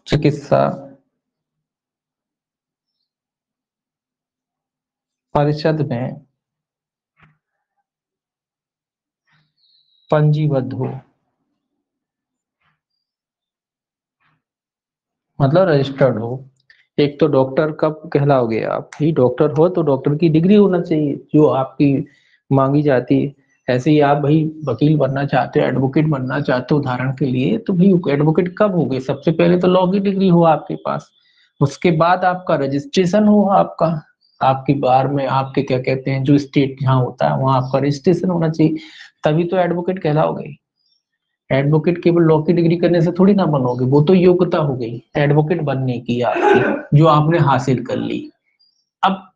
चिकित्सा परिषद में पंजीबद्ध हो, मतलब रजिस्टर्ड हो। एक तो डॉक्टर कब कहलाओगे आप, ही डॉक्टर हो तो डॉक्टर की डिग्री होना चाहिए जो आपकी मांगी जाती है। ऐसे ही आप भाई वकील बनना चाहते हो, एडवोकेट बनना चाहते हो उदाहरण के लिए, तो भाई एडवोकेट कब होगे, सबसे पहले तो लॉ की डिग्री हो आपके पास, उसके बाद आपका रजिस्ट्रेशन हो, आपका आपकी बार में आपके क्या कहते हैं जो स्टेट जहाँ होता है वहां आपका रजिस्ट्रेशन होना चाहिए, तभी तो एडवोकेट कहलाओगे। एडवोकेट केवल लॉ की डिग्री करने से थोड़ी ना बनोगे, वो तो योग्यता हो गई एडवोकेट बनने की आपकी जो आपने हासिल कर ली। अब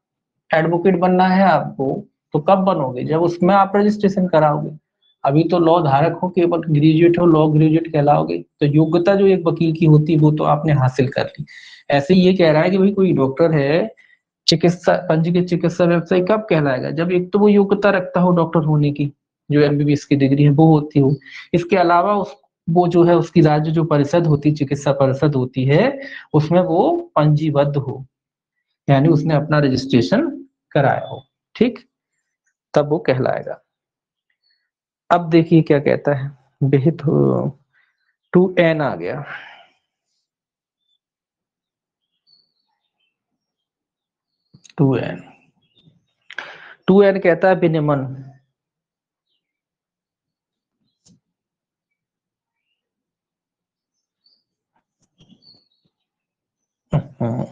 एडवोकेट बनना है आपको, तो कब बनोगे, जब उसमें आप रजिस्ट्रेशन कराओगे। अभी तो लॉ धारक हो, केवल ग्रेजुएट हो, लॉ ग्रेजुएट कहलाओगे, तो योग्यता जो एक वकील की होती है वो तो आपने हासिल कर ली। ऐसे ये कह रहा है कि भाई कोई डॉक्टर है, चिकित्सा पंजीकृत चिकित्सा व्यवसायी कब कहलाएगा, जब एक तो वो योग्यता रखता हो डॉक्टर होने की, जो एमबीबीएस की डिग्री है वो होती हो। इसके अलावा उस वो जो है उसकी राज्य जो परिषद होती, चिकित्सा परिषद होती है, उसमें वो पंजीबद्ध हो, यानी उसने अपना रजिस्ट्रेशन कराया हो, ठीक, तब वो कहलाएगा। अब देखिए क्या कहता है, विहित टू एन आ गया, टू एन, टू एन कहता है विनियमन। हम्म,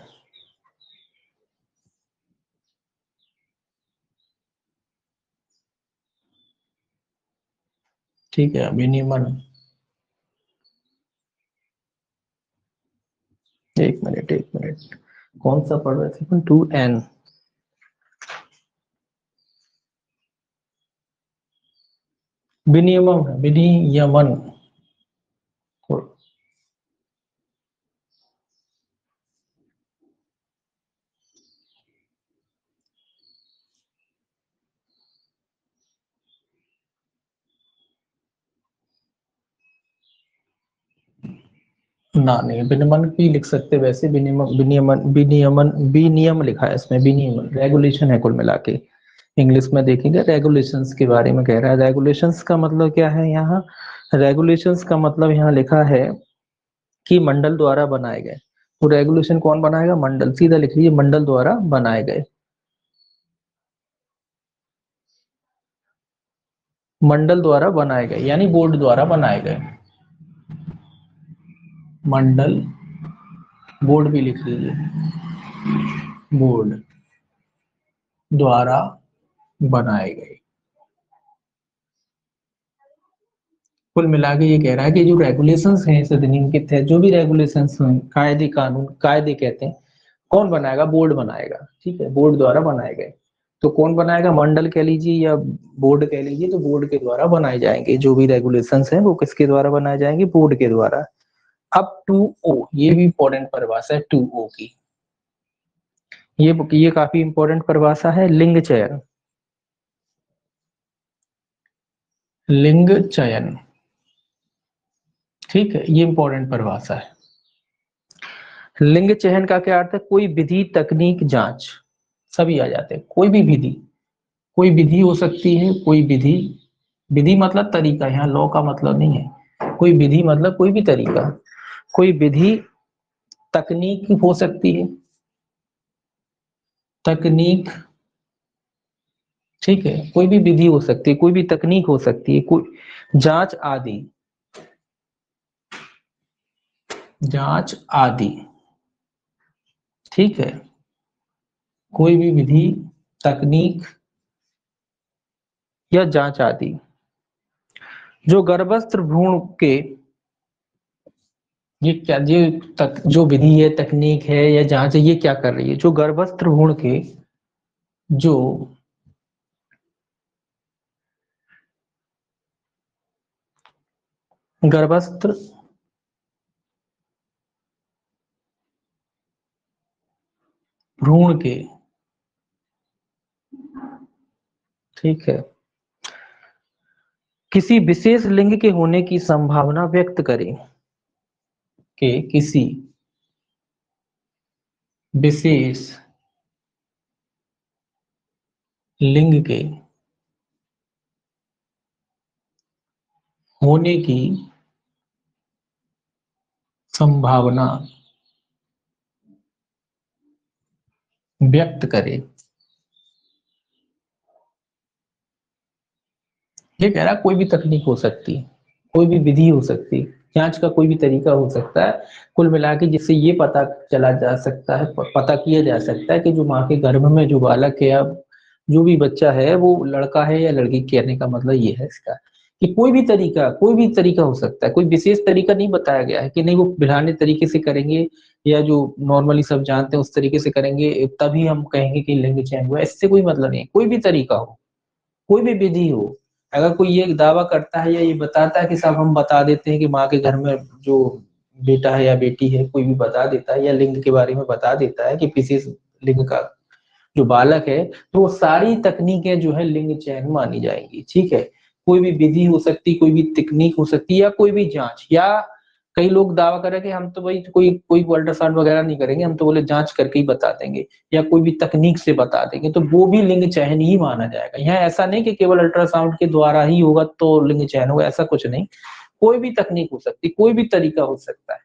ठीक है विनियमन। एक मिनट एक मिनट, कौन सा पढ़ रहे थे, टू एन, विनियमन है, विनियमन। ना नहीं, विनियमन भी लिख सकते, वैसे विनियमन विनियमन विनियमन विनियम लिखा है इसमें, विनियमन रेगुलेशन है कुल मिला के। इंग्लिश में देखेंगे रेगुलेशंस के बारे में कह रहा है, रेगुलेशंस का मतलब क्या है यहाँ, रेगुलेशंस का मतलब यहाँ लिखा है कि मंडल द्वारा बनाए गए। तो रेगुलेशन कौन बनाएगा, मंडल, सीधा लिख लीजिए मंडल द्वारा बनाए गए, मंडल द्वारा बनाए गए यानी बोर्ड द्वारा बनाए गए, मंडल, बोर्ड भी लिख लीजिए, बोर्ड द्वारा बनाए गए। कुल मिला के ये कह रहा है कि जो रेगुलेशंस हैं इस अधिनियम के तहत, जो भी रेगुलेशंस हैं, कायदे कानून, कायदे कहते हैं, कौन बनाएगा, बोर्ड बनाएगा, ठीक है, बोर्ड द्वारा बनाए गए। तो कौन बनाएगा, मंडल कह लीजिए या बोर्ड कह लीजिए, तो बोर्ड के द्वारा बनाए जाएंगे जो भी रेगुलेशंस हैं, वो किसके द्वारा बनाए जाएंगे, बोर्ड के द्वारा। अब टू ओ, ये भी इंपॉर्टेंट परिभाषा है टू ओ की, ये काफी इंपॉर्टेंट परिभाषा है, लिंग चयन, लिंग चयन, ठीक है, ये इंपॉर्टेंट परिभाषा है। लिंग चयन का क्या अर्थ है, कोई विधि तकनीक जांच, सभी आ जाते हैं, कोई भी विधि, कोई विधि हो सकती है, कोई विधि, विधि मतलब तरीका, यहाँ लॉ का मतलब नहीं है, कोई विधि मतलब कोई भी तरीका, कोई विधि, तकनीक हो सकती है, तकनीक, ठीक है, कोई भी विधि हो सकती है, कोई भी तकनीक हो सकती है, कोई जांच आदि, जांच आदि, ठीक है, कोई भी विधि, तकनीक या जांच आदि जो गर्भस्थ भ्रूण के, ये क्या, ये जो विधि है, तकनीक है या जांच है, ये क्या कर रही है, जो गर्भस्थ भ्रूण के, जो गर्भस्थ भ्रूण के, ठीक है, किसी विशेष लिंग के होने की संभावना व्यक्त करें, के किसी विशेष लिंग के होने की संभावना व्यक्त करे। ये कह रहा कोई भी तकनीक हो सकती है, कोई भी विधि हो सकती है, जांच का कोई भी तरीका हो सकता है, कुल मिला के जिससे ये पता चला जा सकता है, पता किया जा सकता है कि जो माँ के गर्भ में जो बालक है या जो भी बच्चा है वो लड़का है या लड़की, कहने का मतलब ये है इसका कि कोई भी तरीका हो सकता है, कोई विशेष तरीका नहीं बताया गया है कि नहीं वो बिलाने तरीके से करेंगे या जो नॉर्मली सब जानते हैं उस तरीके से करेंगे तभी हम कहेंगे कि लिंग चयन हुआ, इससे कोई मतलब नहीं, कोई भी तरीका हो, कोई भी विधि हो। अगर कोई ये दावा करता है या ये बताता है कि साहब हम बता देते हैं कि माँ के घर में जो बेटा है या बेटी है कोई भी बता देता है या लिंग के बारे में बता देता है कि विशेष लिंग का जो बालक है, तो वो सारी तकनीकें जो है लिंग चयन मानी जाएंगी। ठीक है, कोई भी विधि हो सकती, कोई भी तकनीक हो सकती या कोई भी जांच, या कई लोग दावा कर रहे हैं कि हम तो भाई कोई कोई अल्ट्रासाउंड वगैरह नहीं करेंगे, हम तो बोले जांच करके ही बता देंगे या कोई भी तकनीक से बता देंगे, तो वो भी लिंग चयन ही माना जाएगा। यहाँ ऐसा नहीं कि केवल अल्ट्रासाउंड के द्वारा ही होगा तो लिंग चयन होगा, ऐसा कुछ नहीं, कोई भी तकनीक हो सकती, कोई भी तरीका हो सकता है।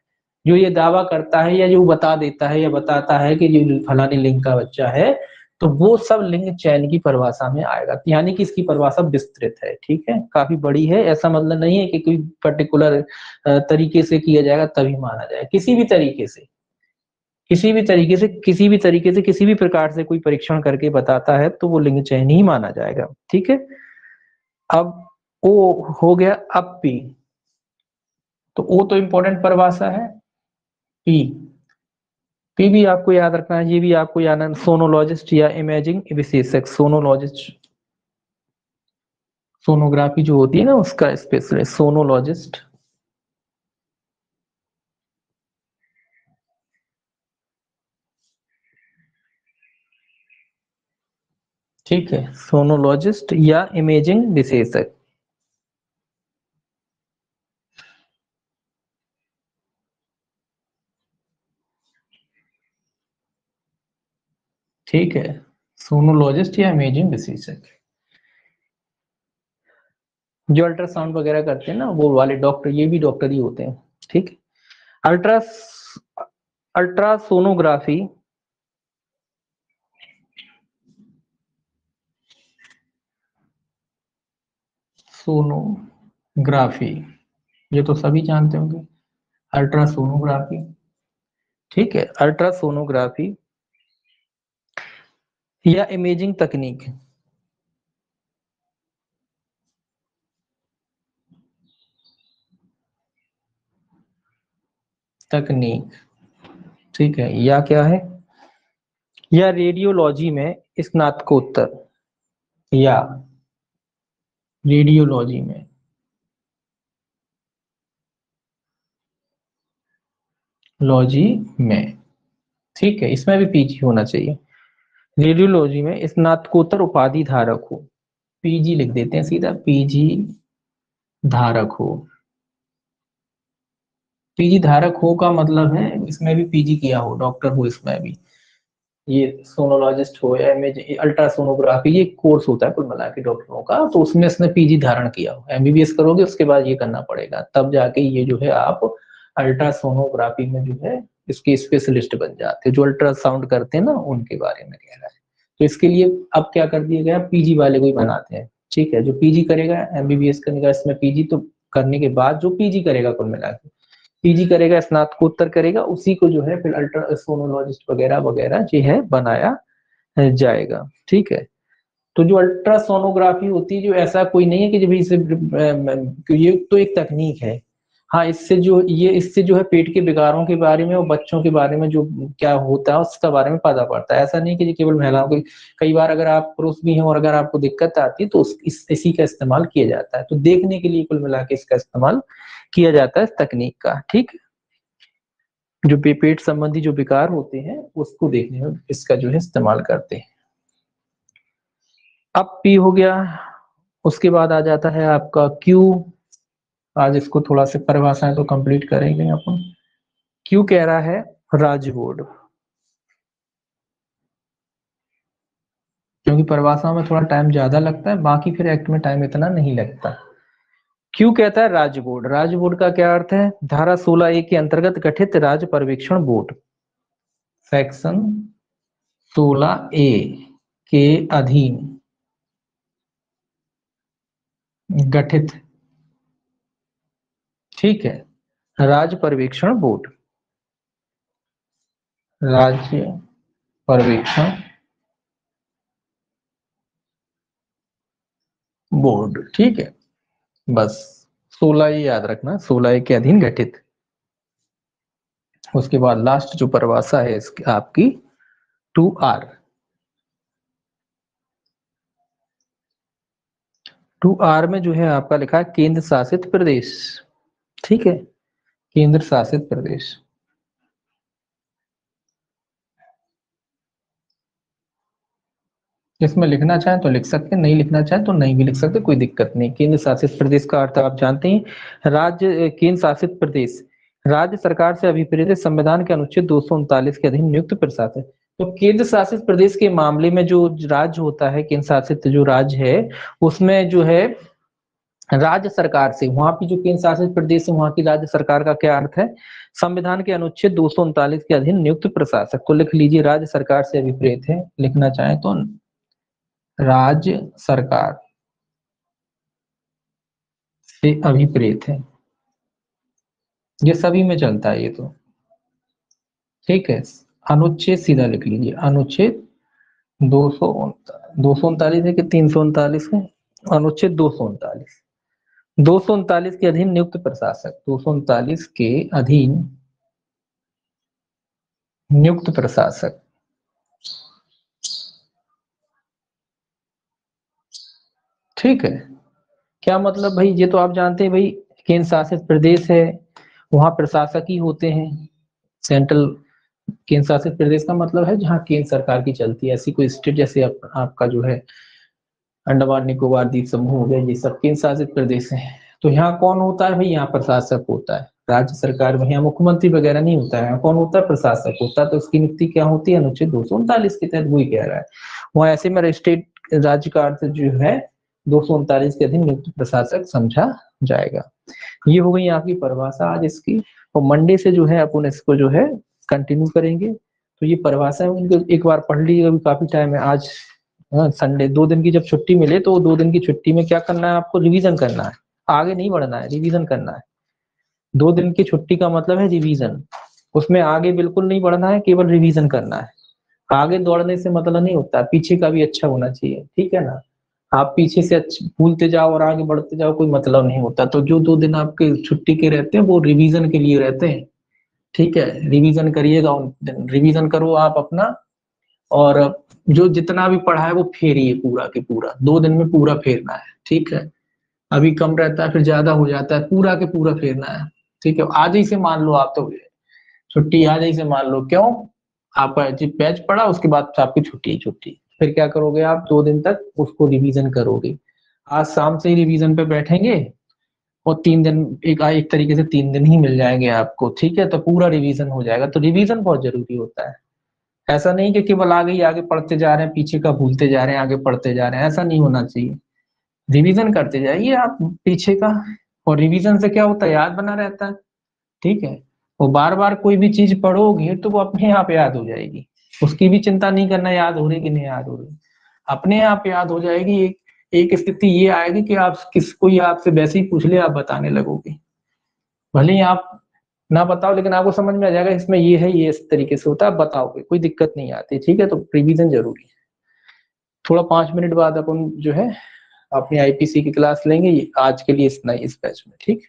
जो ये दावा करता है या जो बता देता है या बताता है कि जो फलानी लिंग का बच्चा है, तो वो सब लिंग चयन की परिभाषा में आएगा, यानी कि इसकी परिभाषा विस्तृत है। ठीक है, काफी बड़ी है, ऐसा मतलब नहीं है कि कोई पर्टिकुलर तरीके से किया जाएगा तभी माना जाए, किसी भी तरीके से, किसी भी तरीके से, किसी भी तरीके से, किसी भी प्रकार से कोई परीक्षण करके बताता है तो वो लिंग चयन ही माना जाएगा। ठीक है, अब ओ हो गया, अब पी, तो ओ तो इंपॉर्टेंट परिभाषा है। पी, पी भी आपको याद रखना है, ये भी आपको याद है, सोनोलॉजिस्ट या इमेजिंग विशेषज्ञ, सोनोलॉजिस्ट, सोनोग्राफी जो होती है ना उसका स्पेशलिस्ट सोनोलॉजिस्ट। ठीक है, सोनोलॉजिस्ट या इमेजिंग विशेषज्ञ। ठीक है, सोनोलॉजिस्ट या इमेजिंग विशेषज्ञ, जो अल्ट्रासाउंड वगैरह करते हैं ना वो वाले डॉक्टर, ये भी डॉक्टर ही होते हैं। ठीक है, अल्ट्रा अल्ट्रासोनोग्राफी, सोनोग्राफी, ये तो सभी जानते होंगे, अल्ट्रासोनोग्राफी। ठीक है, अल्ट्रासोनोग्राफी या इमेजिंग तकनीक, तकनीक, ठीक है, या क्या है, या रेडियोलॉजी में स्नातकोत्तर, या रेडियोलॉजी में, लॉजी में, ठीक है, इसमें भी पीजी होना चाहिए। रेडियोलॉजी में स्नातकोत्तर उपाधि धारक हो, पीजी लिख देते हैं सीधा, पीजी धारक हो। पीजी धारक हो का मतलब है इसमें भी पीजी किया हो, डॉक्टर हो इसमें भी, ये सोनोलॉजिस्ट हो या इमेज अल्ट्रासोनोग्राफी, ये कोर्स होता है कुल मिला के डॉक्टरों का, तो उसमें इसने पीजी धारण किया हो, एमबीबीएस करोगे उसके बाद ये करना पड़ेगा, तब जाके ये जो है आप अल्ट्रासोनोग्राफी में जो है इसके स्पेशलिस्ट बन जाते हैं, जो अल्ट्रासाउंड करते हैं ना उनके बारे में कह रहा है। तो इसके लिए अब क्या कर दिया गया, पीजी वाले को ही बनाते हैं। ठीक है, जो पीजी करेगा, एमबीबीएस करेगा इसमें पीजी, तो करने के बाद जो पीजी करेगा कुल मिला के, पीजी करेगा, स्नातकोत्तर करेगा, उसी को जो है फिर अल्ट्रासोनोलॉजिस्ट वगैरह वगैरह जो है बनाया जाएगा। ठीक है, तो जो अल्ट्रासोनोग्राफी होती है, जो ऐसा कोई नहीं है कि जब इसे ये तो एक तकनीक है। हाँ, इससे जो ये इससे जो है पेट के विकारों के बारे में और बच्चों के बारे में जो क्या होता है उसका बारे में पता पड़ता है, ऐसा नहीं कि केवल महिलाओं को, कई बार अगर आप पुरुष भी हैं और अगर आपको दिक्कत आती है तो इसी का इस्तेमाल किया जाता है, तो देखने के लिए कुल मिला के इसका इस्तेमाल किया जाता है इस तकनीक का। ठीक, जो पेट संबंधी जो विकार होते हैं उसको देखने में इसका जो है इस्तेमाल करते हैं। अब पी हो गया, उसके बाद आ जाता है आपका क्यू। आज इसको थोड़ा सा परिभाषाएं तो कंप्लीट करेंगे अपन। क्यू कह रहा है राज्य बोर्ड, क्योंकि परिभाषा में थोड़ा टाइम ज्यादा लगता है, बाकी फिर एक्ट में टाइम इतना नहीं लगता। क्यों कहता है राज्य बोर्ड? राज्य बोर्ड का क्या अर्थ है? धारा 16A के अंतर्गत गठित राज्य पर्यवेक्षण बोर्ड, सेक्शन 16A के अधीन गठित, ठीक है, राज्य पर्यवेक्षण बोर्ड, राज्य पर्यवेक्षण बोर्ड, ठीक है। बस 16 याद रखना, 16 के अधीन गठित। उसके बाद लास्ट जो परिभाषा है इसकी आपकी 2R, 2R में जो है आपका लिखा है केंद्र शासित प्रदेश, ठीक है, केंद्र शासित प्रदेश। इसमें लिखना चाहे तो लिख सकते, नहीं लिखना चाहे तो नहीं भी लिख सकते, कोई दिक्कत नहीं। केंद्र शासित प्रदेश का अर्थ आप जानते हैं, राज्य, केंद्र शासित प्रदेश राज्य सरकार से अभिप्रेरित संविधान के अनुच्छेद 239 के अधीन नियुक्त प्रशासक। तो केंद्र शासित प्रदेश के मामले में जो राज्य होता है, केंद्र शासित जो राज्य है, उसमें जो है राज्य सरकार से, वहां की जो केंद्र शासित प्रदेश है वहां की राज्य सरकार का क्या अर्थ है? संविधान के अनुच्छेद 239 के अधीन नियुक्त प्रशासक। तो लिख लीजिए राज्य सरकार से अभिप्रेत है, लिखना चाहे तो राज्य सरकार से अभिप्रेत है, ये सभी में चलता है ये तो, ठीक है। अनुच्छेद सीधा लिख लीजिए, अनुच्छेद 239 है कि 339 है? अनुच्छेद 239, 239 के अधीन नियुक्त प्रशासक, 239 के अधीन नियुक्त प्रशासक, ठीक है। क्या मतलब भाई? ये तो आप जानते हैं भाई, केंद्र शासित प्रदेश है, वहां प्रशासक ही होते हैं। सेंट्रल केंद्र शासित प्रदेश का मतलब है जहाँ केंद्र सरकार की चलती है। ऐसी कोई स्टेट जैसे आपका जो है अंडमान निकोबार द्वीप समूह हो गया, ये सब केंद्र शासित प्रदेश है। तो यहाँ कौन होता है भाई? यहाँ प्रशासक होता है, राज्य सरकार में यहाँ मुख्यमंत्री वगैरह नहीं होता है, यहाँ कौन होता है? प्रशासक होता है। तो उसकी नियुक्ति क्या होती है? अनुच्छेद 239 के तहत, वही कह रहा है। वहाँ ऐसे में स्टेट राज्य का अर्थ जो है 239 के अधीन नियुक्त प्रशासक समझा जाएगा। ये हो गई आपकी परिभाषा आज इसकी। और मंडे से जो है अपन इसको जो है कंटिन्यू करेंगे। तो ये परिभाषा एक बार पढ़ लीजिएगा, अभी काफी टाइम है आज। संडे 2 दिन की जब छुट्टी मिले तो 2 दिन की छुट्टी में क्या करना है आपको? रिवीजन करना है, आगे नहीं बढ़ना है, रिवीजन करना है। 2 दिन की छुट्टी का मतलब है रिवीजन, उसमें आगे बिल्कुल नहीं बढ़ना है, केवल रिवीजन करना है। आगे दौड़ने से मतलब नहीं होता, पीछे का भी अच्छा होना चाहिए, ठीक है ना। आप पीछे से भूलते जाओ और आगे बढ़ते जाओ, कोई मतलब नहीं होता। तो जो 2 दिन आपके छुट्टी के रहते हैं वो रिवीजन के लिए रहते हैं, ठीक है। रिवीजन करिएगा उन दिन, रिवीजन करो आप अपना, और जो जितना भी पढ़ा है वो फेरिए पूरा के पूरा, 2 दिन में पूरा फेरना है, ठीक है। अभी कम रहता है फिर ज्यादा हो जाता है, पूरा के पूरा फेरना है, ठीक है। आज ही से मान लो आप, तो छुट्टी आज ही से मान लो, क्यों? आपका बैच पढ़ा, उसके बाद आपकी छुट्टी छुट्टी, फिर क्या करोगे आप? 2 दिन तक उसको रिवीजन करोगे। आज शाम से ही रिवीजन पे बैठेंगे और 3 दिन, एक तरीके से 3 दिन ही मिल जाएंगे आपको, ठीक है। तो पूरा रिवीजन हो जाएगा। तो रिवीजन बहुत जरूरी होता है। ऐसा नहीं कि केवल आगे ही आगे पढ़ते जा रहे हैं, पीछे का भूलते जा रहे हैं, आगे पढ़ते जा रहे हैं, ऐसा नहीं होना चाहिए। रिवीजन करते जाइए आप पीछे का, और रिवीजन से क्या होता है? याद बना रहता है, ठीक है। वो बार बार कोई भी चीज पढ़ोगे तो वो अपने आप याद हो जाएगी, उसकी भी चिंता नहीं करना याद हो रही कि नहीं याद हो रही, अपने आप याद हो जाएगी। एक स्थिति ये आएगी कि आप कोई आपसे वैसे ही पूछ ले, आप बताने लगोगे, भले ही आप ना बताओ लेकिन आपको समझ में आ जाएगा इसमें ये है, ये इस तरीके से होता है, आप बताओगे, कोई दिक्कत नहीं आती, ठीक है। तो रिवीजन जरूरी है। थोड़ा 5 मिनट बाद अपन जो है अपनी आईपीसी की क्लास लेंगे। आज के लिए इतना ही इस बैच में, ठीक।